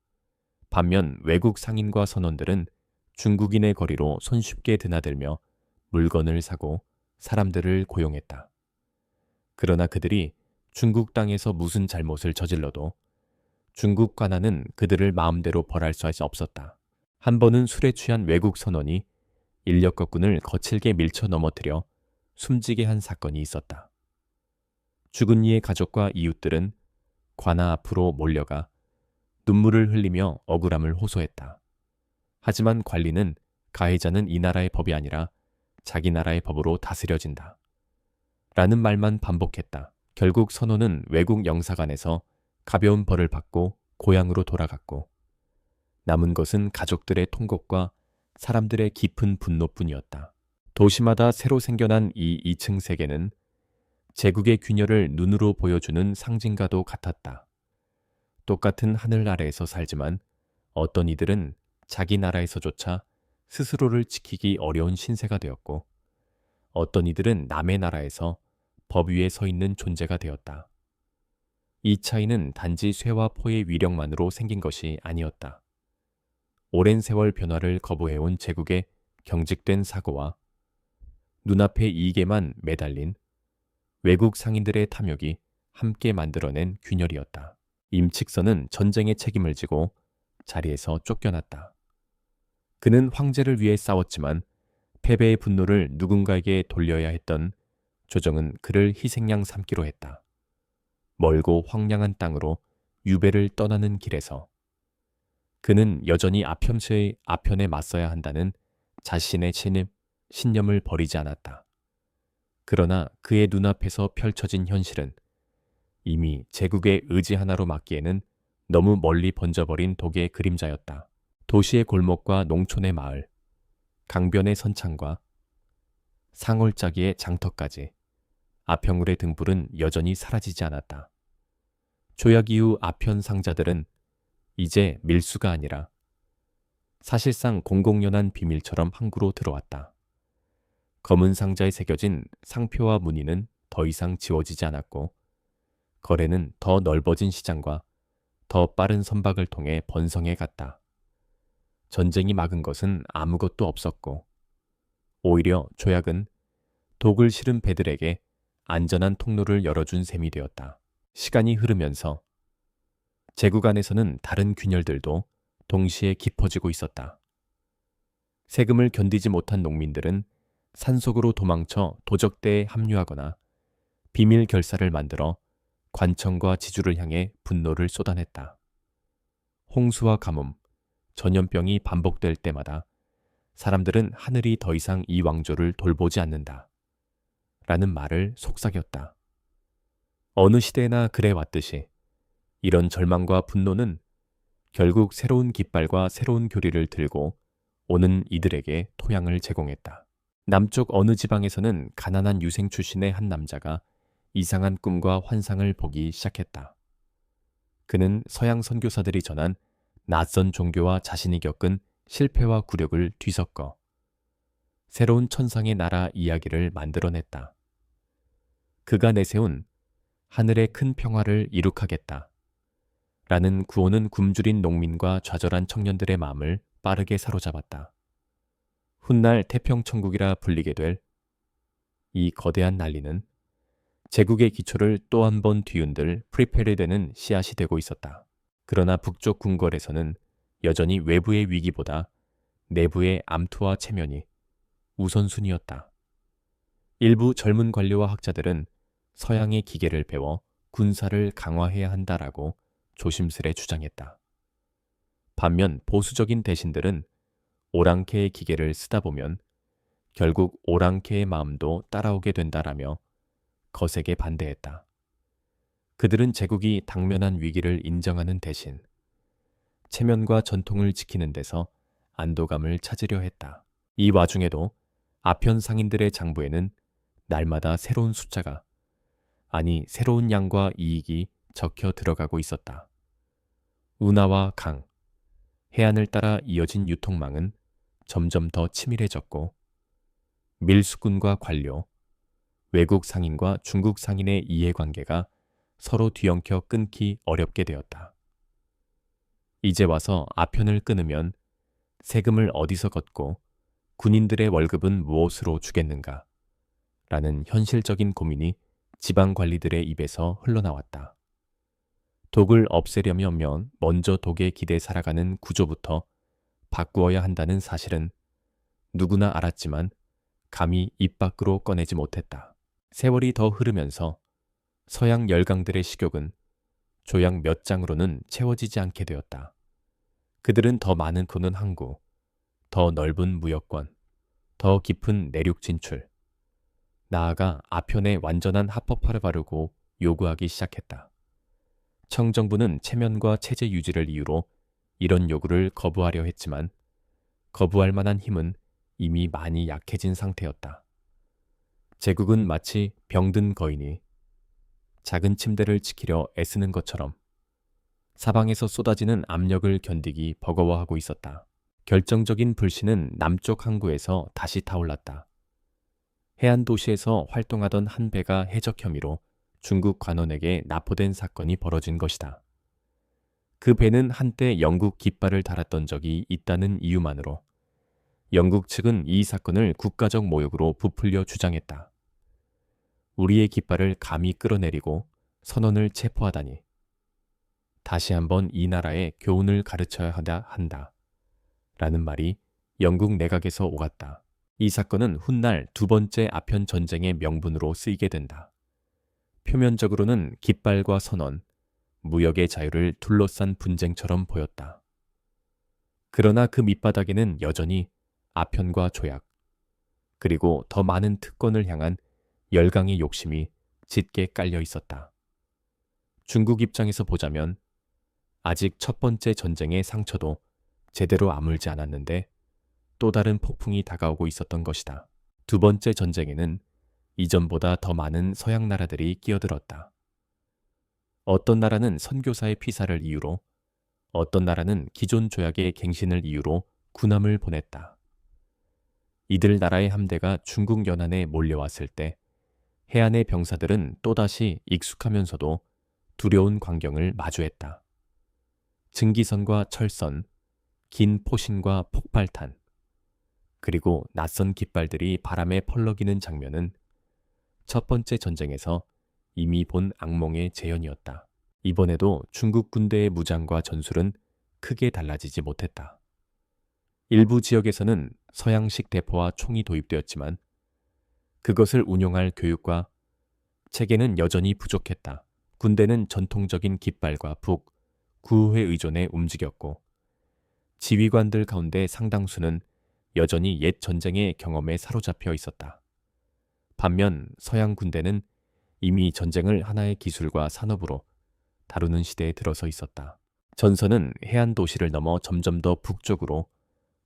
반면 외국 상인과 선원들은 중국인의 거리로 손쉽게 드나들며 물건을 사고 사람들을 고용했다. 그러나 그들이 중국 땅에서 무슨 잘못을 저질러도 중국 관아는 그들을 마음대로 벌할 수 없었다. 한 번은 술에 취한 외국 선원이 인력거꾼을 거칠게 밀쳐 넘어뜨려 숨지게 한 사건이 있었다. 죽은 이의 가족과 이웃들은 관아 앞으로 몰려가 눈물을 흘리며 억울함을 호소했다. 하지만 관리는 가해자는 이 나라의 법이 아니라 자기 나라의 법으로 다스려진다. 라는 말만 반복했다. 결국 선원은 외국 영사관에서 가벼운 벌을 받고 고향으로 돌아갔고 남은 것은 가족들의 통곡과 사람들의 깊은 분노뿐이었다. 도시마다 새로 생겨난 이 2층 세계는 제국의 균열을 눈으로 보여주는 상징과도 같았다. 똑같은 하늘 아래에서 살지만 어떤 이들은 자기 나라에서조차 스스로를 지키기 어려운 신세가 되었고 어떤 이들은 남의 나라에서 법 위에 서 있는 존재가 되었다. 이 차이는 단지 쇠와 포의 위력만으로 생긴 것이 아니었다. 오랜 세월 변화를 거부해온 제국의 경직된 사고와 눈앞의 이익에만 매달린 외국 상인들의 탐욕이 함께 만들어낸 균열이었다. 임칙선은 전쟁의 책임을 지고 자리에서 쫓겨났다. 그는 황제를 위해 싸웠지만 패배의 분노를 누군가에게 돌려야 했던 조정은 그를 희생양 삼기로 했다. 멀고 황량한 땅으로 유배를 떠나는 길에서 그는 여전히 아편에 맞서야 한다는 자신의 신념을 버리지 않았다. 그러나 그의 눈앞에서 펼쳐진 현실은 이미 제국의 의지 하나로 막기에는 너무 멀리 번져버린 독의 그림자였다. 도시의 골목과 농촌의 마을, 강변의 선창과 상월짜기의 장터까지 아평울의 등불은 여전히 사라지지 않았다. 조약 이후 아편 상자들은 이제 밀수가 아니라 사실상 공공연한 비밀처럼 항구로 들어왔다. 검은 상자에 새겨진 상표와 무늬는 더 이상 지워지지 않았고 거래는 더 넓어진 시장과 더 빠른 선박을 통해 번성해 갔다. 전쟁이 막은 것은 아무것도 없었고 오히려 조약은 독을 실은 배들에게 안전한 통로를 열어준 셈이 되었다. 시간이 흐르면서 제국 안에서는 다른 균열들도 동시에 깊어지고 있었다. 세금을 견디지 못한 농민들은 산속으로 도망쳐 도적대에 합류하거나 비밀 결사를 만들어 관청과 지주를 향해 분노를 쏟아냈다. 홍수와 가뭄, 전염병이 반복될 때마다 사람들은 하늘이 더 이상 이 왕조를 돌보지 않는다. 라는 말을 속삭였다. 어느 시대나 그래 왔듯이 이런 절망과 분노는 결국 새로운 깃발과 새로운 교리를 들고 오는 이들에게 토양을 제공했다. 남쪽 어느 지방에서는 가난한 유생 출신의 한 남자가 이상한 꿈과 환상을 보기 시작했다. 그는 서양 선교사들이 전한 낯선 종교와 자신이 겪은 실패와 굴욕을 뒤섞어 새로운 천상의 나라 이야기를 만들어냈다. 그가 내세운 하늘의 큰 평화를 이룩하겠다 라는 구호는 굶주린 농민과 좌절한 청년들의 마음을 빠르게 사로잡았다. 훗날 태평천국이라 불리게 될 이 거대한 난리는 제국의 기초를 또 한 번 뒤흔들 프리페르되는 씨앗이 되고 있었다. 그러나 북쪽 궁궐에서는 여전히 외부의 위기보다 내부의 암투와 체면이 우선순위였다. 일부 젊은 관료와 학자들은 서양의 기계를 배워 군사를 강화해야 한다라고 조심스레 주장했다. 반면 보수적인 대신들은 오랑캐의 기계를 쓰다 보면 결국 오랑캐의 마음도 따라오게 된다라며 거세게 반대했다. 그들은 제국이 당면한 위기를 인정하는 대신 체면과 전통을 지키는 데서 안도감을 찾으려 했다. 이 와중에도 아편 상인들의 장부에는 날마다 새로운 숫자가, 아니 새로운 양과 이익이 적혀 들어가고 있었다. 운하와 강, 해안을 따라 이어진 유통망은 점점 더 치밀해졌고 밀수꾼과 관료, 외국 상인과 중국 상인의 이해관계가 서로 뒤엉켜 끊기 어렵게 되었다. 이제 와서 아편을 끊으면 세금을 어디서 걷고 군인들의 월급은 무엇으로 주겠는가? 라는 현실적인 고민이 지방 관리들의 입에서 흘러나왔다. 독을 없애려면 먼저 독에 기대 살아가는 구조부터 바꾸어야 한다는 사실은 누구나 알았지만 감히 입 밖으로 꺼내지 못했다. 세월이 더 흐르면서 서양 열강들의 식욕은 조약 몇 장으로는 채워지지 않게 되었다. 그들은 더 많은 코는 항구, 더 넓은 무역권, 더 깊은 내륙 진출, 나아가 아편의 완전한 합법화를 바르고 요구하기 시작했다. 청정부는 체면과 체제 유지를 이유로 이런 요구를 거부하려 했지만 거부할 만한 힘은 이미 많이 약해진 상태였다. 제국은 마치 병든 거인이 작은 침대를 지키려 애쓰는 것처럼 사방에서 쏟아지는 압력을 견디기 버거워하고 있었다. 결정적인 불씨는 남쪽 항구에서 다시 타올랐다. 해안 도시에서 활동하던 한 배가 해적 혐의로 중국 관원에게 납포된 사건이 벌어진 것이다. 그 배는 한때 영국 깃발을 달았던 적이 있다는 이유만으로 영국 측은 이 사건을 국가적 모욕으로 부풀려 주장했다. 우리의 깃발을 감히 끌어내리고 선원을 체포하다니. 다시 한번 이 나라에 교훈을 가르쳐야 한다. 라는 말이 영국 내각에서 오갔다. 이 사건은 훗날 두 번째 아편 전쟁의 명분으로 쓰이게 된다. 표면적으로는 깃발과 선원, 무역의 자유를 둘러싼 분쟁처럼 보였다. 그러나 그 밑바닥에는 여전히 아편과 조약, 그리고 더 많은 특권을 향한 열강의 욕심이 짙게 깔려 있었다. 중국 입장에서 보자면 아직 첫 번째 전쟁의 상처도 제대로 아물지 않았는데 또 다른 폭풍이 다가오고 있었던 것이다. 두 번째 전쟁에는 이전보다 더 많은 서양 나라들이 끼어들었다. 어떤 나라는 선교사의 피살을 이유로, 어떤 나라는 기존 조약의 갱신을 이유로 군함을 보냈다. 이들 나라의 함대가 중국 연안에 몰려왔을 때 해안의 병사들은 또다시 익숙하면서도 두려운 광경을 마주했다. 증기선과 철선, 긴 포신과 폭발탄, 그리고 낯선 깃발들이 바람에 펄럭이는 장면은 첫 번째 전쟁에서 이미 본 악몽의 재현이었다. 이번에도 중국 군대의 무장과 전술은 크게 달라지지 못했다. 일부 지역에서는 서양식 대포와 총이 도입되었지만 그것을 운용할 교육과 체계는 여전히 부족했다. 군대는 전통적인 깃발과 북, 구호에 의존해 움직였고 지휘관들 가운데 상당수는 여전히 옛 전쟁의 경험에 사로잡혀 있었다. 반면 서양 군대는 이미 전쟁을 하나의 기술과 산업으로 다루는 시대에 들어서 있었다. 전선은 해안 도시를 넘어 점점 더 북쪽으로,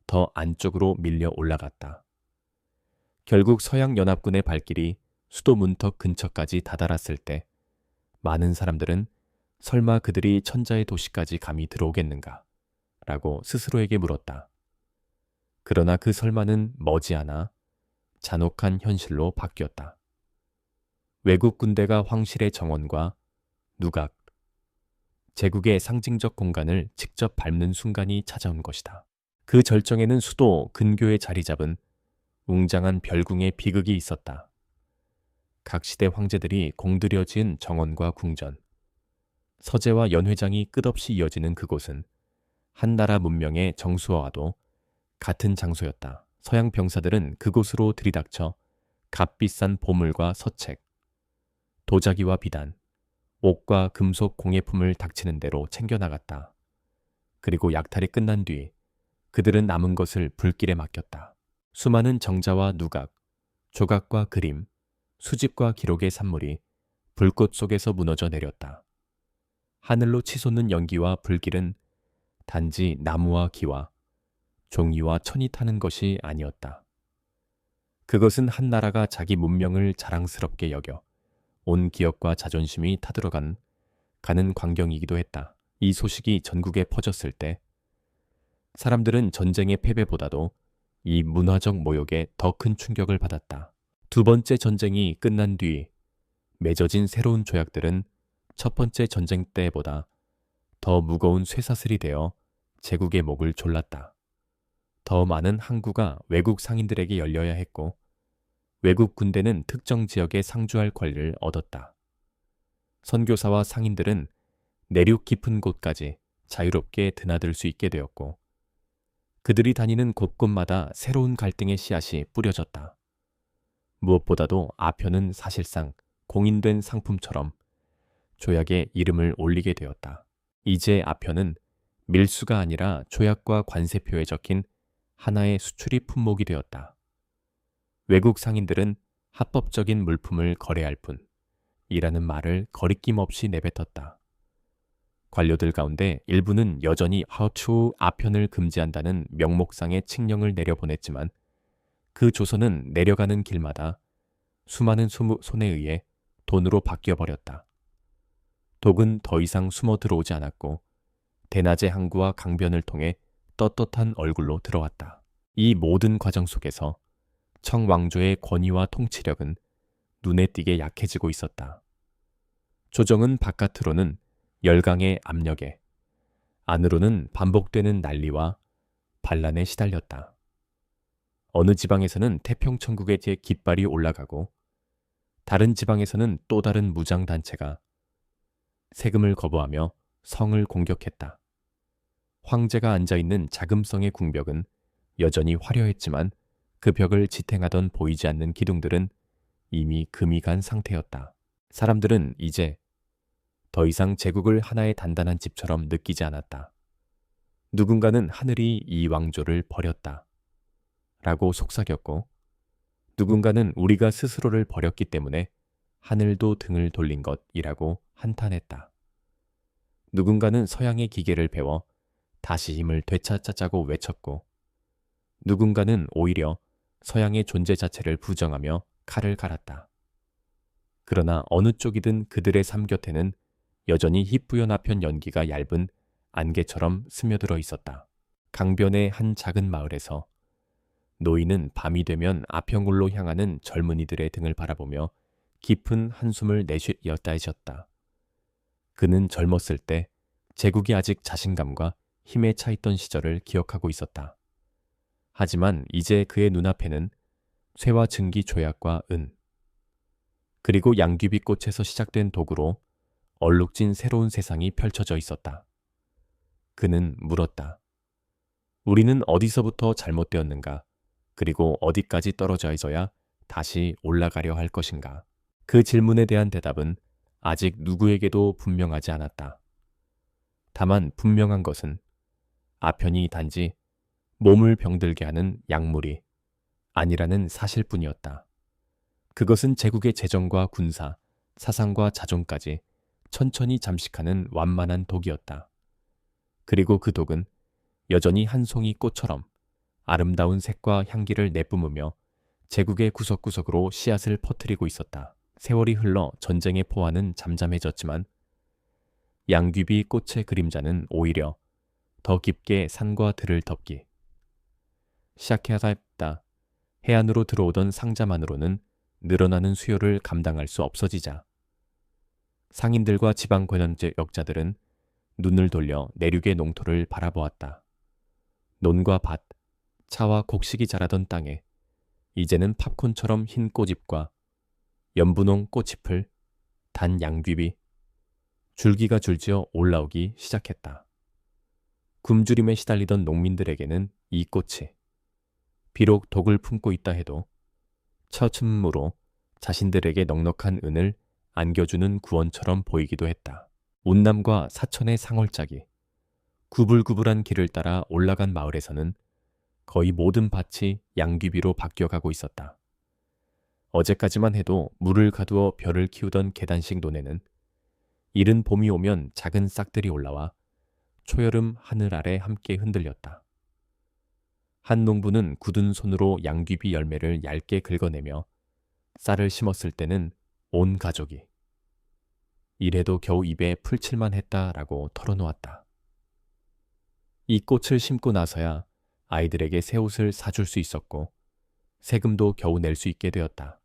더 안쪽으로 밀려 올라갔다. 결국 서양 연합군의 발길이 수도 문턱 근처까지 다다랐을 때 많은 사람들은 설마 그들이 천자의 도시까지 감히 들어오겠는가? 라고 스스로에게 물었다. 그러나 그 설마는 머지않아 잔혹한 현실로 바뀌었다. 외국 군대가 황실의 정원과 누각, 제국의 상징적 공간을 직접 밟는 순간이 찾아온 것이다. 그 절정에는 수도 근교에 자리 잡은 웅장한 별궁의 비극이 있었다. 각 시대 황제들이 공들여 지은 정원과 궁전, 서재와 연회장이 끝없이 이어지는 그곳은 한 나라 문명의 정수와도 같은 장소였다. 서양 병사들은 그곳으로 들이닥쳐 값비싼 보물과 서책, 도자기와 비단, 옥과 금속 공예품을 닥치는 대로 챙겨나갔다. 그리고 약탈이 끝난 뒤 그들은 남은 것을 불길에 맡겼다. 수많은 정자와 누각, 조각과 그림, 수집과 기록의 산물이 불꽃 속에서 무너져 내렸다. 하늘로 치솟는 연기와 불길은 단지 나무와 기와 종이와 천이 타는 것이 아니었다. 그것은 한 나라가 자기 문명을 자랑스럽게 여겨 온 기억과 자존심이 타들어가는 광경이기도 했다. 이 소식이 전국에 퍼졌을 때 사람들은 전쟁의 패배보다도 이 문화적 모욕에 더 큰 충격을 받았다. 두 번째 전쟁이 끝난 뒤 맺어진 새로운 조약들은 첫 번째 전쟁 때보다 더 무거운 쇠사슬이 되어 제국의 목을 졸랐다. 더 많은 항구가 외국 상인들에게 열려야 했고 외국 군대는 특정 지역에 상주할 권리를 얻었다. 선교사와 상인들은 내륙 깊은 곳까지 자유롭게 드나들 수 있게 되었고 그들이 다니는 곳곳마다 새로운 갈등의 씨앗이 뿌려졌다. 무엇보다도 아편은 사실상 공인된 상품처럼 조약에 이름을 올리게 되었다. 이제 아편은 밀수가 아니라 조약과 관세표에 적힌 하나의 수출입 품목이 되었다. 외국 상인들은 합법적인 물품을 거래할 뿐이라는 말을 거리낌 없이 내뱉었다. 관료들 가운데 일부는 여전히 하추 아편을 금지한다는 명목상의 칙령을 내려보냈지만 그 조서는 내려가는 길마다 수많은 손에 의해 돈으로 바뀌어버렸다. 독은 더 이상 숨어 들어오지 않았고 대낮의 항구와 강변을 통해 떳떳한 얼굴로 들어왔다. 이 모든 과정 속에서 청왕조의 권위와 통치력은 눈에 띄게 약해지고 있었다. 조정은 바깥으로는 열강의 압력에, 안으로는 반복되는 난리와 반란에 시달렸다. 어느 지방에서는 태평천국의 깃발이 올라가고 다른 지방에서는 또 다른 무장단체가 세금을 거부하며 성을 공격했다. 황제가 앉아있는 자금성의 궁벽은 여전히 화려했지만 그 벽을 지탱하던 보이지 않는 기둥들은 이미 금이 간 상태였다. 사람들은 이제 더 이상 제국을 하나의 단단한 집처럼 느끼지 않았다. 누군가는 하늘이 이 왕조를 버렸다. 라고 속삭였고 누군가는 우리가 스스로를 버렸기 때문에 하늘도 등을 돌린 것이라고 한탄했다. 누군가는 서양의 기계를 배워 다시 힘을 되찾자고 외쳤고 누군가는 오히려 서양의 존재 자체를 부정하며 칼을 갈았다. 그러나 어느 쪽이든 그들의 삶 곁에는 여전히 희뿌연 아편 연기가 얇은 안개처럼 스며들어 있었다. 강변의 한 작은 마을에서 노인은 밤이 되면 아편굴로 향하는 젊은이들의 등을 바라보며 깊은 한숨을 내쉬었다. 그는 젊었을 때 제국이 아직 자신감과 힘에 차 있던 시절을 기억하고 있었다. 하지만 이제 그의 눈앞에는 쇠와 증기 조약과 은, 그리고 양귀비꽃에서 시작된 도구로 얼룩진 새로운 세상이 펼쳐져 있었다. 그는 물었다. 우리는 어디서부터 잘못되었는가? 그리고 어디까지 떨어져 있어야 다시 올라가려 할 것인가? 그 질문에 대한 대답은 아직 누구에게도 분명하지 않았다. 다만 분명한 것은 아편이 단지 몸을 병들게 하는 약물이 아니라는 사실뿐이었다. 그것은 제국의 재정과 군사, 사상과 자존까지 천천히 잠식하는 완만한 독이었다. 그리고 그 독은 여전히 한 송이 꽃처럼 아름다운 색과 향기를 내뿜으며 제국의 구석구석으로 씨앗을 퍼뜨리고 있었다. 세월이 흘러 전쟁의 포화는 잠잠해졌지만 양귀비 꽃의 그림자는 오히려 더 깊게 산과 들을 덮기 시작해야 했다. 해안으로 들어오던 상자만으로는 늘어나는 수요를 감당할 수 없어지자 상인들과 지방 권력자들은 눈을 돌려 내륙의 농토를 바라보았다. 논과 밭, 차와 곡식이 자라던 땅에 이제는 팝콘처럼 흰 꽃잎과 연분홍 꽃잎을 단 양귀비, 줄기가 줄지어 올라오기 시작했다. 굶주림에 시달리던 농민들에게는 이 꽃이 비록 독을 품고 있다 해도 처음으로 자신들에게 넉넉한 은을 안겨주는 구원처럼 보이기도 했다. 운남과 사천의 상월짝이 구불구불한 길을 따라 올라간 마을에서는 거의 모든 밭이 양귀비로 바뀌어가고 있었다. 어제까지만 해도 물을 가두어 벼를 키우던 계단식 논에는 이른 봄이 오면 작은 싹들이 올라와 초여름 하늘 아래 함께 흔들렸다. 한 농부는 굳은 손으로 양귀비 열매를 얇게 긁어내며 쌀을 심었을 때는 온 가족이 이래도 겨우 입에 풀칠만 했다라고 털어놓았다. 이 꽃을 심고 나서야 아이들에게 새 옷을 사줄 수 있었고 세금도 겨우 낼 수 있게 되었다.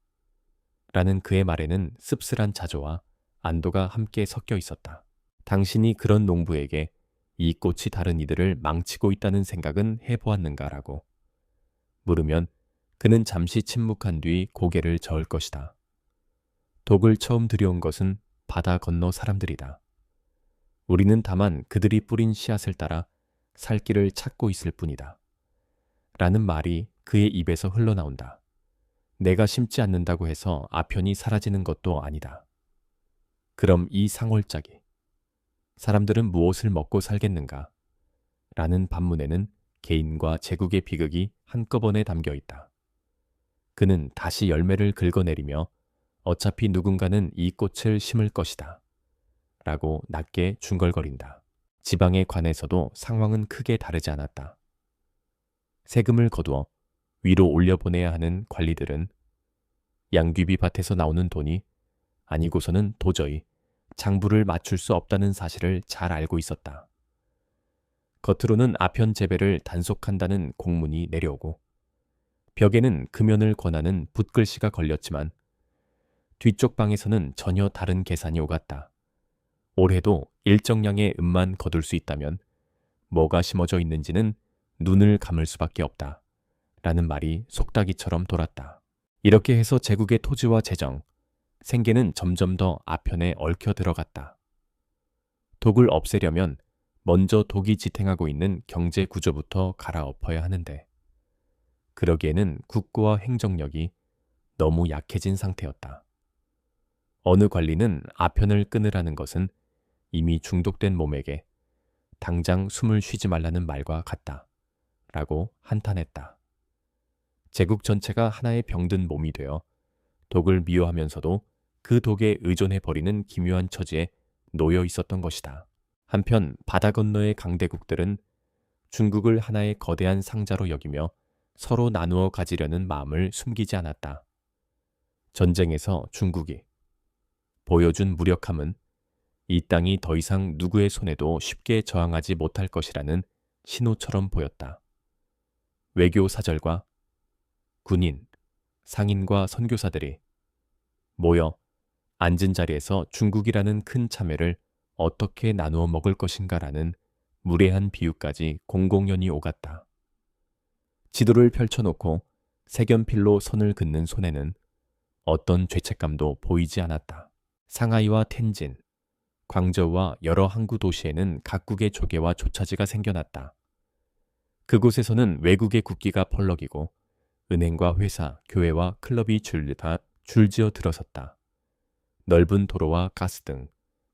라는 그의 말에는 씁쓸한 자조와 안도가 함께 섞여 있었다. 당신이 그런 농부에게 이 꽃이 다른 이들을 망치고 있다는 생각은 해보았는가라고 물으면 그는 잠시 침묵한 뒤 고개를 저을 것이다. 독을 처음 들여온 것은 바다 건너 사람들이다. 우리는 다만 그들이 뿌린 씨앗을 따라 살 길을 찾고 있을 뿐이다. 라는 말이 그의 입에서 흘러나온다. 내가 심지 않는다고 해서 아편이 사라지는 것도 아니다. 그럼 이 상월짝이 사람들은 무엇을 먹고 살겠는가? 라는 반문에는 개인과 제국의 비극이 한꺼번에 담겨 있다. 그는 다시 열매를 긁어내리며 어차피 누군가는 이 꽃을 심을 것이다. 라고 낮게 중걸거린다. 지방에 관해서도 상황은 크게 다르지 않았다. 세금을 거두어 위로 올려보내야 하는 관리들은 양귀비 밭에서 나오는 돈이 아니고서는 도저히 장부를 맞출 수 없다는 사실을 잘 알고 있었다. 겉으로는 아편 재배를 단속한다는 공문이 내려오고 벽에는 금연을 권하는 붓글씨가 걸렸지만 뒤쪽 방에서는 전혀 다른 계산이 오갔다. 올해도 일정량의 음만 거둘 수 있다면 뭐가 심어져 있는지는 눈을 감을 수밖에 없다. 라는 말이 속닥이처럼 돌았다. 이렇게 해서 제국의 토지와 재정, 생계는 점점 더 아편에 얽혀 들어갔다. 독을 없애려면 먼저 독이 지탱하고 있는 경제 구조부터 갈아엎어야 하는데 그러기에는 국고와 행정력이 너무 약해진 상태였다. 어느 관리는 아편을 끊으라는 것은 이미 중독된 몸에게 당장 숨을 쉬지 말라는 말과 같다. 라고 한탄했다. 제국 전체가 하나의 병든 몸이 되어 독을 미워하면서도 그 독에 의존해버리는 기묘한 처지에 놓여 있었던 것이다. 한편 바다 건너의 강대국들은 중국을 하나의 거대한 상자로 여기며 서로 나누어 가지려는 마음을 숨기지 않았다. 전쟁에서 중국이 보여준 무력함은 이 땅이 더 이상 누구의 손에도 쉽게 저항하지 못할 것이라는 신호처럼 보였다. 외교 사절과 군인, 상인과 선교사들이 모여 앉은 자리에서 중국이라는 큰 참외를 어떻게 나누어 먹을 것인가라는 무례한 비유까지 공공연히 오갔다. 지도를 펼쳐놓고 색연필로 선을 긋는 손에는 어떤 죄책감도 보이지 않았다. 상하이와 텐진, 광저우와 여러 항구 도시에는 각국의 조개와 조차지가 생겨났다. 그곳에서는 외국의 국기가 펄럭이고 은행과 회사, 교회와 클럽이 줄지어 들어섰다. 넓은 도로와 가스 등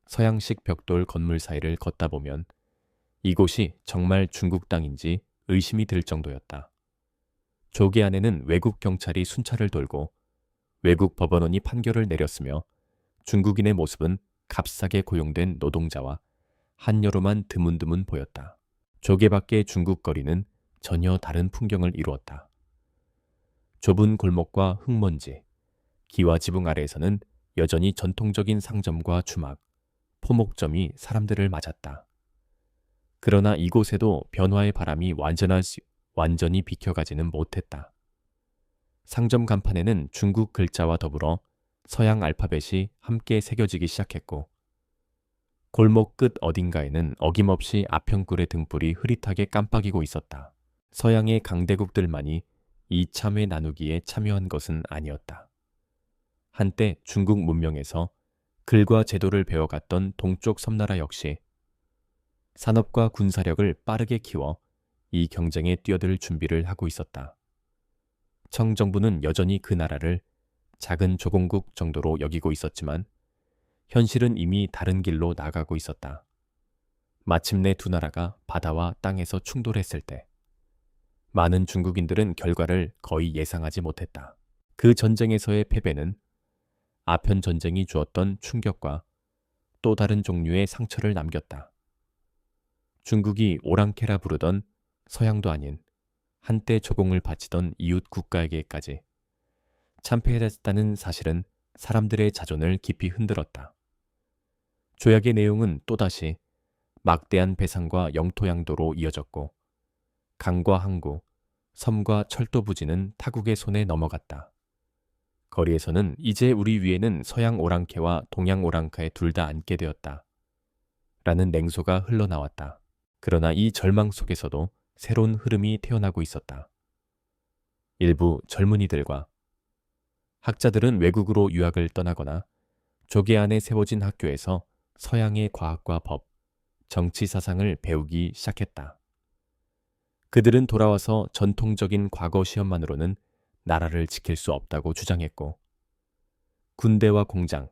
서양식 벽돌 건물 사이를 걷다 보면 이곳이 정말 중국 땅인지 의심이 들 정도였다. 조개 안에는 외국 경찰이 순찰을 돌고 외국 법원이 판결을 내렸으며 중국인의 모습은 값싸게 고용된 노동자와 한여로만 드문드문 보였다. 조개 밖의 중국 거리는 전혀 다른 풍경을 이루었다. 좁은 골목과 흙먼지, 기와 지붕 아래에서는 여전히 전통적인 상점과 주막, 포목점이 사람들을 맞았다. 그러나 이곳에도 변화의 바람이 완전히 비켜가지는 못했다. 상점 간판에는 중국 글자와 더불어 서양 알파벳이 함께 새겨지기 시작했고, 골목 끝 어딘가에는 어김없이 아평굴의 등불이 흐릿하게 깜빡이고 있었다. 서양의 강대국들만이 이 참회 나누기에 참여한 것은 아니었다. 한때 중국 문명에서 글과 제도를 배워갔던 동쪽 섬나라 역시 산업과 군사력을 빠르게 키워 이 경쟁에 뛰어들 준비를 하고 있었다. 청정부는 여전히 그 나라를 작은 조공국 정도로 여기고 있었지만 현실은 이미 다른 길로 나가고 있었다. 마침내 두 나라가 바다와 땅에서 충돌했을 때 많은 중국인들은 결과를 거의 예상하지 못했다. 그 전쟁에서의 패배는 아편 전쟁이 주었던 충격과 또 다른 종류의 상처를 남겼다. 중국이 오랑캐라 부르던 서양도 아닌 한때 조공을 바치던 이웃 국가에게까지 참패했다는 사실은 사람들의 자존을 깊이 흔들었다. 조약의 내용은 또다시 막대한 배상과 영토 양도로 이어졌고 강과 항구, 섬과 철도 부지는 타국의 손에 넘어갔다. 거리에서는 이제 우리 위에는 서양 오랑캐와 동양 오랑캐 둘 다 앉게 되었다. 라는 냉소가 흘러나왔다. 그러나 이 절망 속에서도 새로운 흐름이 태어나고 있었다. 일부 젊은이들과 학자들은 외국으로 유학을 떠나거나 조계 안에 세워진 학교에서 서양의 과학과 법, 정치 사상을 배우기 시작했다. 그들은 돌아와서 전통적인 과거 시험만으로는 나라를 지킬 수 없다고 주장했고, 군대와 공장,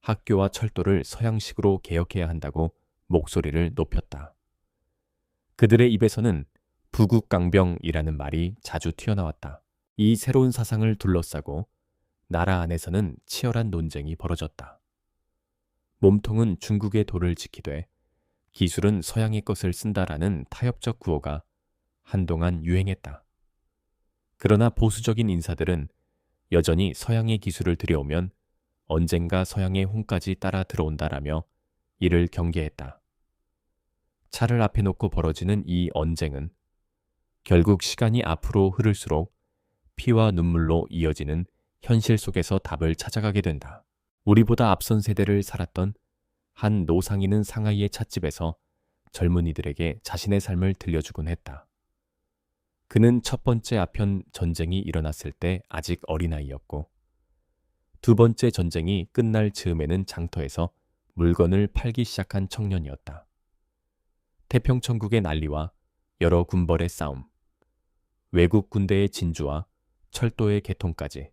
학교와 철도를 서양식으로 개혁해야 한다고 목소리를 높였다. 그들의 입에서는 부국강병이라는 말이 자주 튀어나왔다. 이 새로운 사상을 둘러싸고 나라 안에서는 치열한 논쟁이 벌어졌다. 몸통은 중국의 도를 지키되 기술은 서양의 것을 쓴다라는 타협적 구호가 한동안 유행했다. 그러나 보수적인 인사들은 여전히 서양의 기술을 들여오면 언젠가 서양의 홍까지 따라 들어온다라며 이를 경계했다. 차를 앞에 놓고 벌어지는 이 언쟁은 결국 시간이 앞으로 흐를수록 피와 눈물로 이어지는 현실 속에서 답을 찾아가게 된다. 우리보다 앞선 세대를 살았던 한 노상인은 상하이의 찻집에서 젊은이들에게 자신의 삶을 들려주곤 했다. 그는 첫 번째 아편 전쟁이 일어났을 때 아직 어린아이였고, 두 번째 전쟁이 끝날 즈음에는 장터에서 물건을 팔기 시작한 청년이었다. 태평천국의 난리와 여러 군벌의 싸움, 외국 군대의 진주와 철도의 개통까지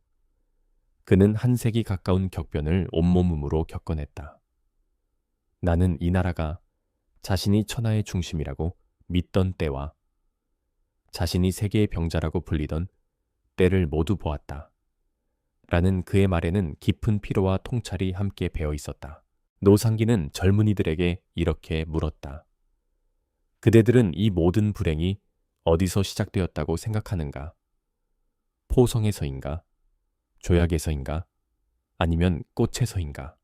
그는 한 세기 가까운 격변을 온몸으로 겪어냈다. 나는 이 나라가 자신이 천하의 중심이라고 믿던 때와 자신이 세계의 병자라고 불리던 때를 모두 보았다. 라는 그의 말에는 깊은 피로와 통찰이 함께 배어 있었다. 노상기는 젊은이들에게 이렇게 물었다. 그대들은 이 모든 불행이 어디서 시작되었다고 생각하는가? 포성에서인가? 조약에서인가? 아니면 꽃에서인가?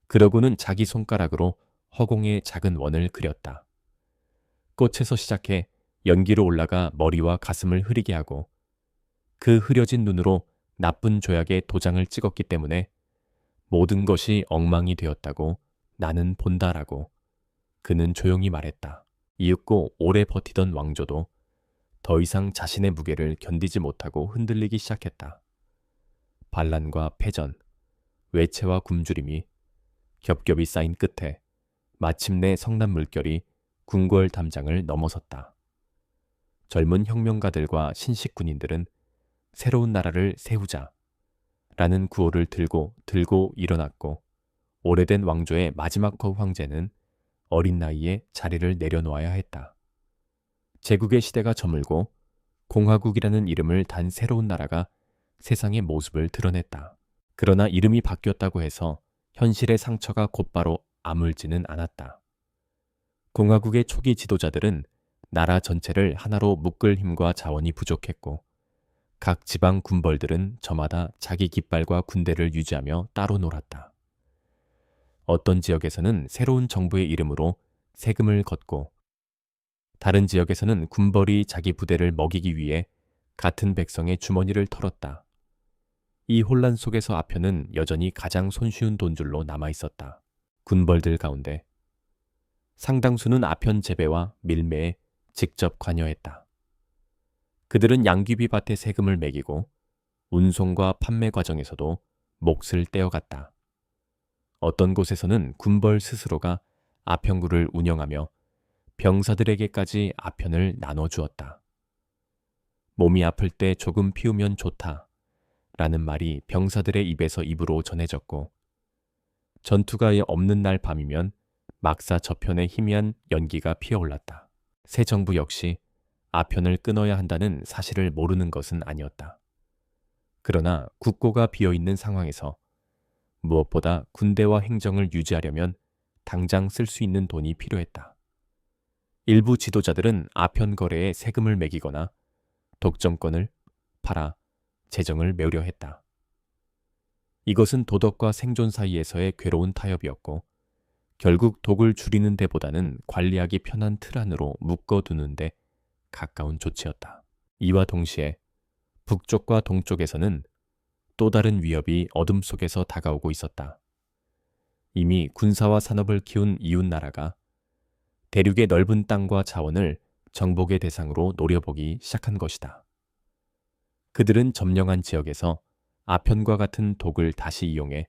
그러고는 자기 손가락으로 허공의 작은 원을 그렸다. 꽃에서 시작해 연기로 올라가 머리와 가슴을 흐리게 하고 그 흐려진 눈으로 나쁜 조약에 도장을 찍었기 때문에 모든 것이 엉망이 되었다고 나는 본다라고 그는 조용히 말했다. 이윽고 오래 버티던 왕조도 더 이상 자신의 무게를 견디지 못하고 흔들리기 시작했다. 반란과 패전, 외채와 굶주림이 겹겹이 쌓인 끝에 마침내 성난 물결이 궁궐 담장을 넘어섰다. 젊은 혁명가들과 신식 군인들은 새로운 나라를 세우자 라는 구호를 들고 일어났고, 오래된 왕조의 마지막 황제는 어린 나이에 자리를 내려놓아야 했다. 제국의 시대가 저물고 공화국이라는 이름을 단 새로운 나라가 세상의 모습을 드러냈다. 그러나 이름이 바뀌었다고 해서 현실의 상처가 곧바로 아물지는 않았다. 공화국의 초기 지도자들은 나라 전체를 하나로 묶을 힘과 자원이 부족했고, 각 지방 군벌들은 저마다 자기 깃발과 군대를 유지하며 따로 놀았다. 어떤 지역에서는 새로운 정부의 이름으로 세금을 걷고 다른 지역에서는 군벌이 자기 부대를 먹이기 위해 같은 백성의 주머니를 털었다. 이 혼란 속에서 아편은 여전히 가장 손쉬운 돈줄로 남아있었다. 군벌들 가운데 상당수는 아편 재배와 밀매에 직접 관여했다. 그들은 양귀비 밭에 세금을 매기고 운송과 판매 과정에서도 몫을 떼어갔다. 어떤 곳에서는 군벌 스스로가 아편구를 운영하며 병사들에게까지 아편을 나눠주었다. 몸이 아플 때 조금 피우면 좋다 라는 말이 병사들의 입에서 입으로 전해졌고 전투가 없는 날 밤이면 막사 저편에 희미한 연기가 피어올랐다. 새 정부 역시 아편을 끊어야 한다는 사실을 모르는 것은 아니었다. 그러나 국고가 비어있는 상황에서 무엇보다 군대와 행정을 유지하려면 당장 쓸 수 있는 돈이 필요했다. 일부 지도자들은 아편 거래에 세금을 매기거나 독점권을 팔아 재정을 메우려 했다. 이것은 도덕과 생존 사이에서의 괴로운 타협이었고 결국 독을 줄이는 데보다는 관리하기 편한 틀 안으로 묶어두는 데 가까운 조치였다. 이와 동시에 북쪽과 동쪽에서는 또 다른 위협이 어둠 속에서 다가오고 있었다. 이미 군사와 산업을 키운 이웃 나라가 대륙의 넓은 땅과 자원을 정복의 대상으로 노려보기 시작한 것이다. 그들은 점령한 지역에서 아편과 같은 독을 다시 이용해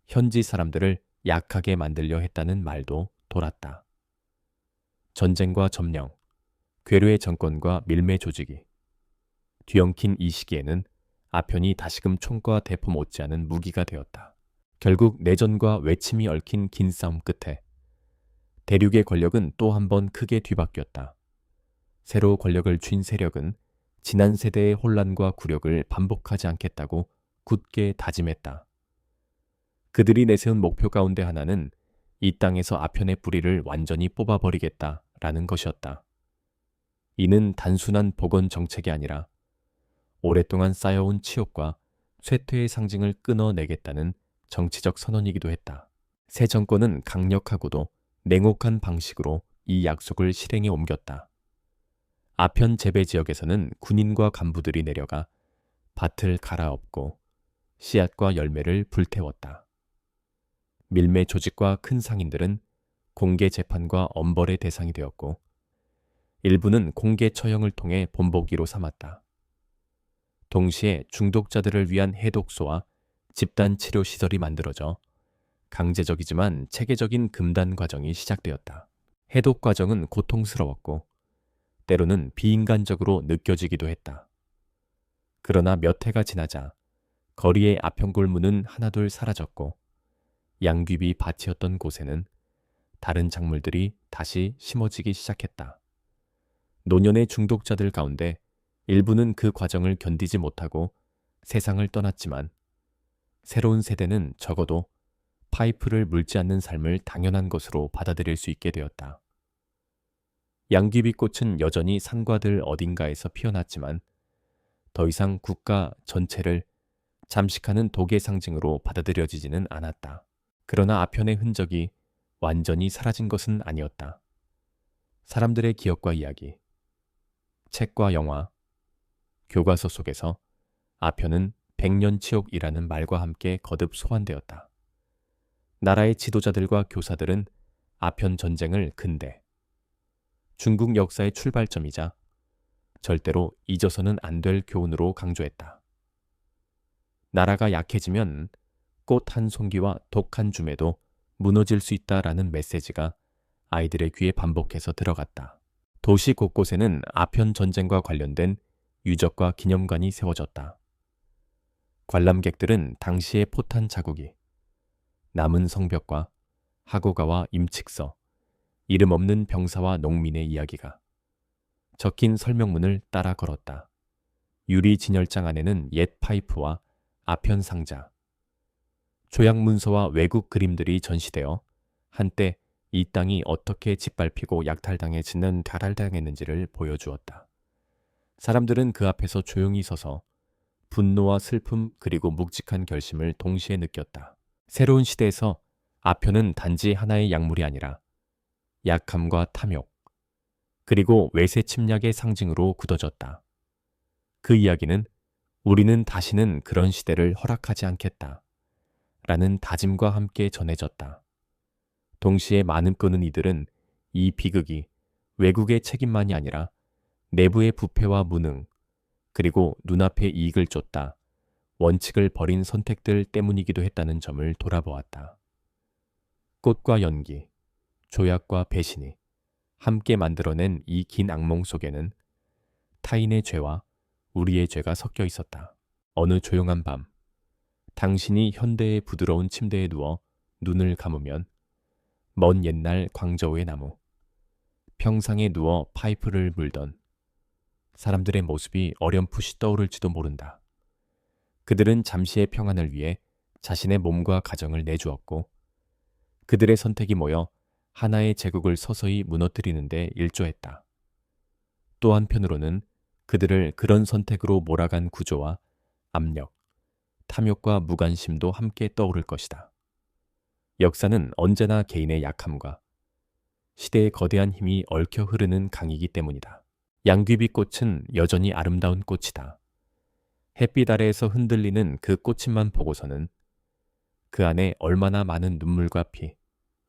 현지 사람들을 약하게 만들려 했다는 말도 돌았다. 전쟁과 점령, 괴뢰의 정권과 밀매 조직이 뒤엉킨 이 시기에는 아편이 다시금 총과 대포 못지않은 무기가 되었다. 결국 내전과 외침이 얽힌 긴 싸움 끝에 대륙의 권력은 또 한 번 크게 뒤바뀌었다. 새로 권력을 쥔 세력은 지난 세대의 혼란과 굴욕을 반복하지 않겠다고 굳게 다짐했다. 그들이 내세운 목표 가운데 하나는 이 땅에서 아편의 뿌리를 완전히 뽑아버리겠다라는 것이었다. 이는 단순한 복원 정책이 아니라 오랫동안 쌓여온 치욕과 쇠퇴의 상징을 끊어내겠다는 정치적 선언이기도 했다. 새 정권은 강력하고도 냉혹한 방식으로 이 약속을 실행에 옮겼다. 아편 재배 지역에서는 군인과 간부들이 내려가 밭을 갈아엎고 씨앗과 열매를 불태웠다. 밀매 조직과 큰 상인들은 공개 재판과 엄벌의 대상이 되었고 일부는 공개 처형을 통해 본보기로 삼았다. 동시에 중독자들을 위한 해독소와 집단 치료 시설이 만들어져 강제적이지만 체계적인 금단 과정이 시작되었다. 해독 과정은 고통스러웠고 때로는 비인간적으로 느껴지기도 했다. 그러나 몇 해가 지나자 거리의 아편골무는 하나둘 사라졌고 양귀비 밭이었던 곳에는 다른 작물들이 다시 심어지기 시작했다. 노년의 중독자들 가운데 일부는 그 과정을 견디지 못하고 세상을 떠났지만 새로운 세대는 적어도 파이프를 물지 않는 삶을 당연한 것으로 받아들일 수 있게 되었다. 양귀비꽃은 여전히 산과들 어딘가에서 피어났지만 더 이상 국가 전체를 잠식하는 독의 상징으로 받아들여지지는 않았다. 그러나 아편의 흔적이 완전히 사라진 것은 아니었다. 사람들의 기억과 이야기, 책과 영화, 교과서 속에서 아편은 백년치욕이라는 말과 함께 거듭 소환되었다. 나라의 지도자들과 교사들은 아편 전쟁을 근대, 중국 역사의 출발점이자 절대로 잊어서는 안 될 교훈으로 강조했다. 나라가 약해지면 꽃 한 송기와 독 한 줌에도 무너질 수 있다라는 메시지가 아이들의 귀에 반복해서 들어갔다. 도시 곳곳에는 아편 전쟁과 관련된 유적과 기념관이 세워졌다. 관람객들은 당시의 포탄 자국이, 남은 성벽과 하고가와 임칙서, 이름 없는 병사와 농민의 이야기가 적힌 설명문을 따라 걸었다. 유리 진열장 안에는 옛 파이프와 아편 상자, 조약 문서와 외국 그림들이 전시되어 한때 이 땅이 어떻게 짓밟히고 약탈당했는지를 보여주었다. 사람들은 그 앞에서 조용히 서서 분노와 슬픔 그리고 묵직한 결심을 동시에 느꼈다. 새로운 시대에서 아편은 단지 하나의 약물이 아니라 약함과 탐욕, 그리고 외세 침략의 상징으로 굳어졌다. 그 이야기는 우리는 다시는 그런 시대를 허락하지 않겠다 라는 다짐과 함께 전해졌다. 동시에 많은 끄는 이들은 이 비극이 외국의 책임만이 아니라 내부의 부패와 무능, 그리고 눈앞의 이익을 쫓다 원칙을 버린 선택들 때문이기도 했다는 점을 돌아보았다. 꽃과 연기, 조약과 배신이 함께 만들어낸 이 긴 악몽 속에는 타인의 죄와 우리의 죄가 섞여 있었다. 어느 조용한 밤, 당신이 현대의 부드러운 침대에 누워 눈을 감으면 먼 옛날 광저우의 나무, 평상에 누워 파이프를 물던 사람들의 모습이 어렴풋이 떠오를지도 모른다. 그들은 잠시의 평안을 위해 자신의 몸과 가정을 내주었고 그들의 선택이 모여 하나의 제국을 서서히 무너뜨리는 데 일조했다. 또 한편으로는 그들을 그런 선택으로 몰아간 구조와 압력, 탐욕과 무관심도 함께 떠오를 것이다. 역사는 언제나 개인의 약함과 시대의 거대한 힘이 얽혀 흐르는 강이기 때문이다. 양귀비 꽃은 여전히 아름다운 꽃이다. 햇빛 아래에서 흔들리는 그 꽃잎만 보고서는 그 안에 얼마나 많은 눈물과 피,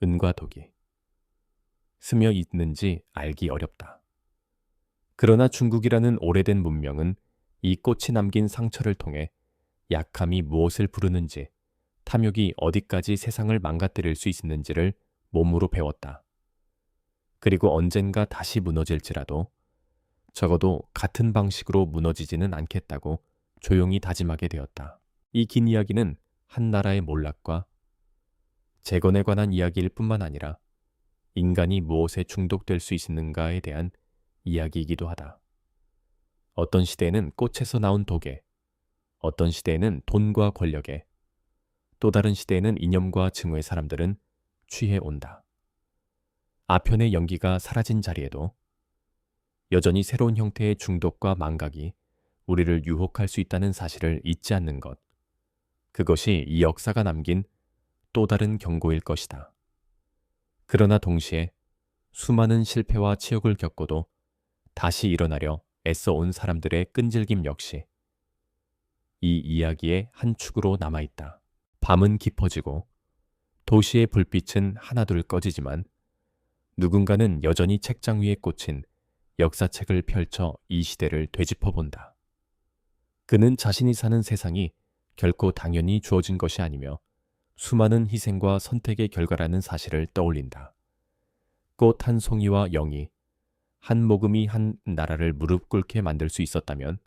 은과 독이 스며 있는지 알기 어렵다. 그러나 중국이라는 오래된 문명은 이 꽃이 남긴 상처를 통해 약함이 무엇을 부르는지, 탐욕이 어디까지 세상을 망가뜨릴 수 있는지를 몸으로 배웠다. 그리고 언젠가 다시 무너질지라도 적어도 같은 방식으로 무너지지는 않겠다고 조용히 다짐하게 되었다. 이 긴 이야기는 한 나라의 몰락과 재건에 관한 이야기일 뿐만 아니라 인간이 무엇에 중독될 수 있는가에 대한 이야기이기도 하다. 어떤 시대에는 꽃에서 나온 독에, 어떤 시대에는 돈과 권력에, 또 다른 시대에는 이념과 증오의 사람들은 취해 온다. 아편의 연기가 사라진 자리에도 여전히 새로운 형태의 중독과 망각이 우리를 유혹할 수 있다는 사실을 잊지 않는 것. 그것이 이 역사가 남긴 또 다른 경고일 것이다. 그러나 동시에 수많은 실패와 치욕을 겪고도 다시 일어나려 애써 온 사람들의 끈질김 역시 이 이야기의 한 축으로 남아있다. 밤은 깊어지고 도시의 불빛은 하나둘 꺼지지만 누군가는 여전히 책장 위에 꽂힌 역사책을 펼쳐 이 시대를 되짚어본다. 그는 자신이 사는 세상이 결코 당연히 주어진 것이 아니며 수많은 희생과 선택의 결과라는 사실을 떠올린다. 꽃 한 송이와 영이, 한 모금이 한 나라를 무릎 꿇게 만들 수 있었다면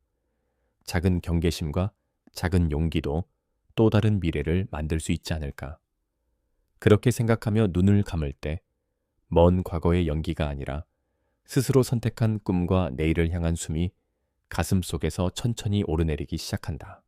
작은 경계심과 작은 용기도 또 다른 미래를 만들 수 있지 않을까. 그렇게 생각하며 눈을 감을 때 먼 과거의 연기가 아니라 스스로 선택한 꿈과 내일을 향한 숨이 가슴 속에서 천천히 오르내리기 시작한다.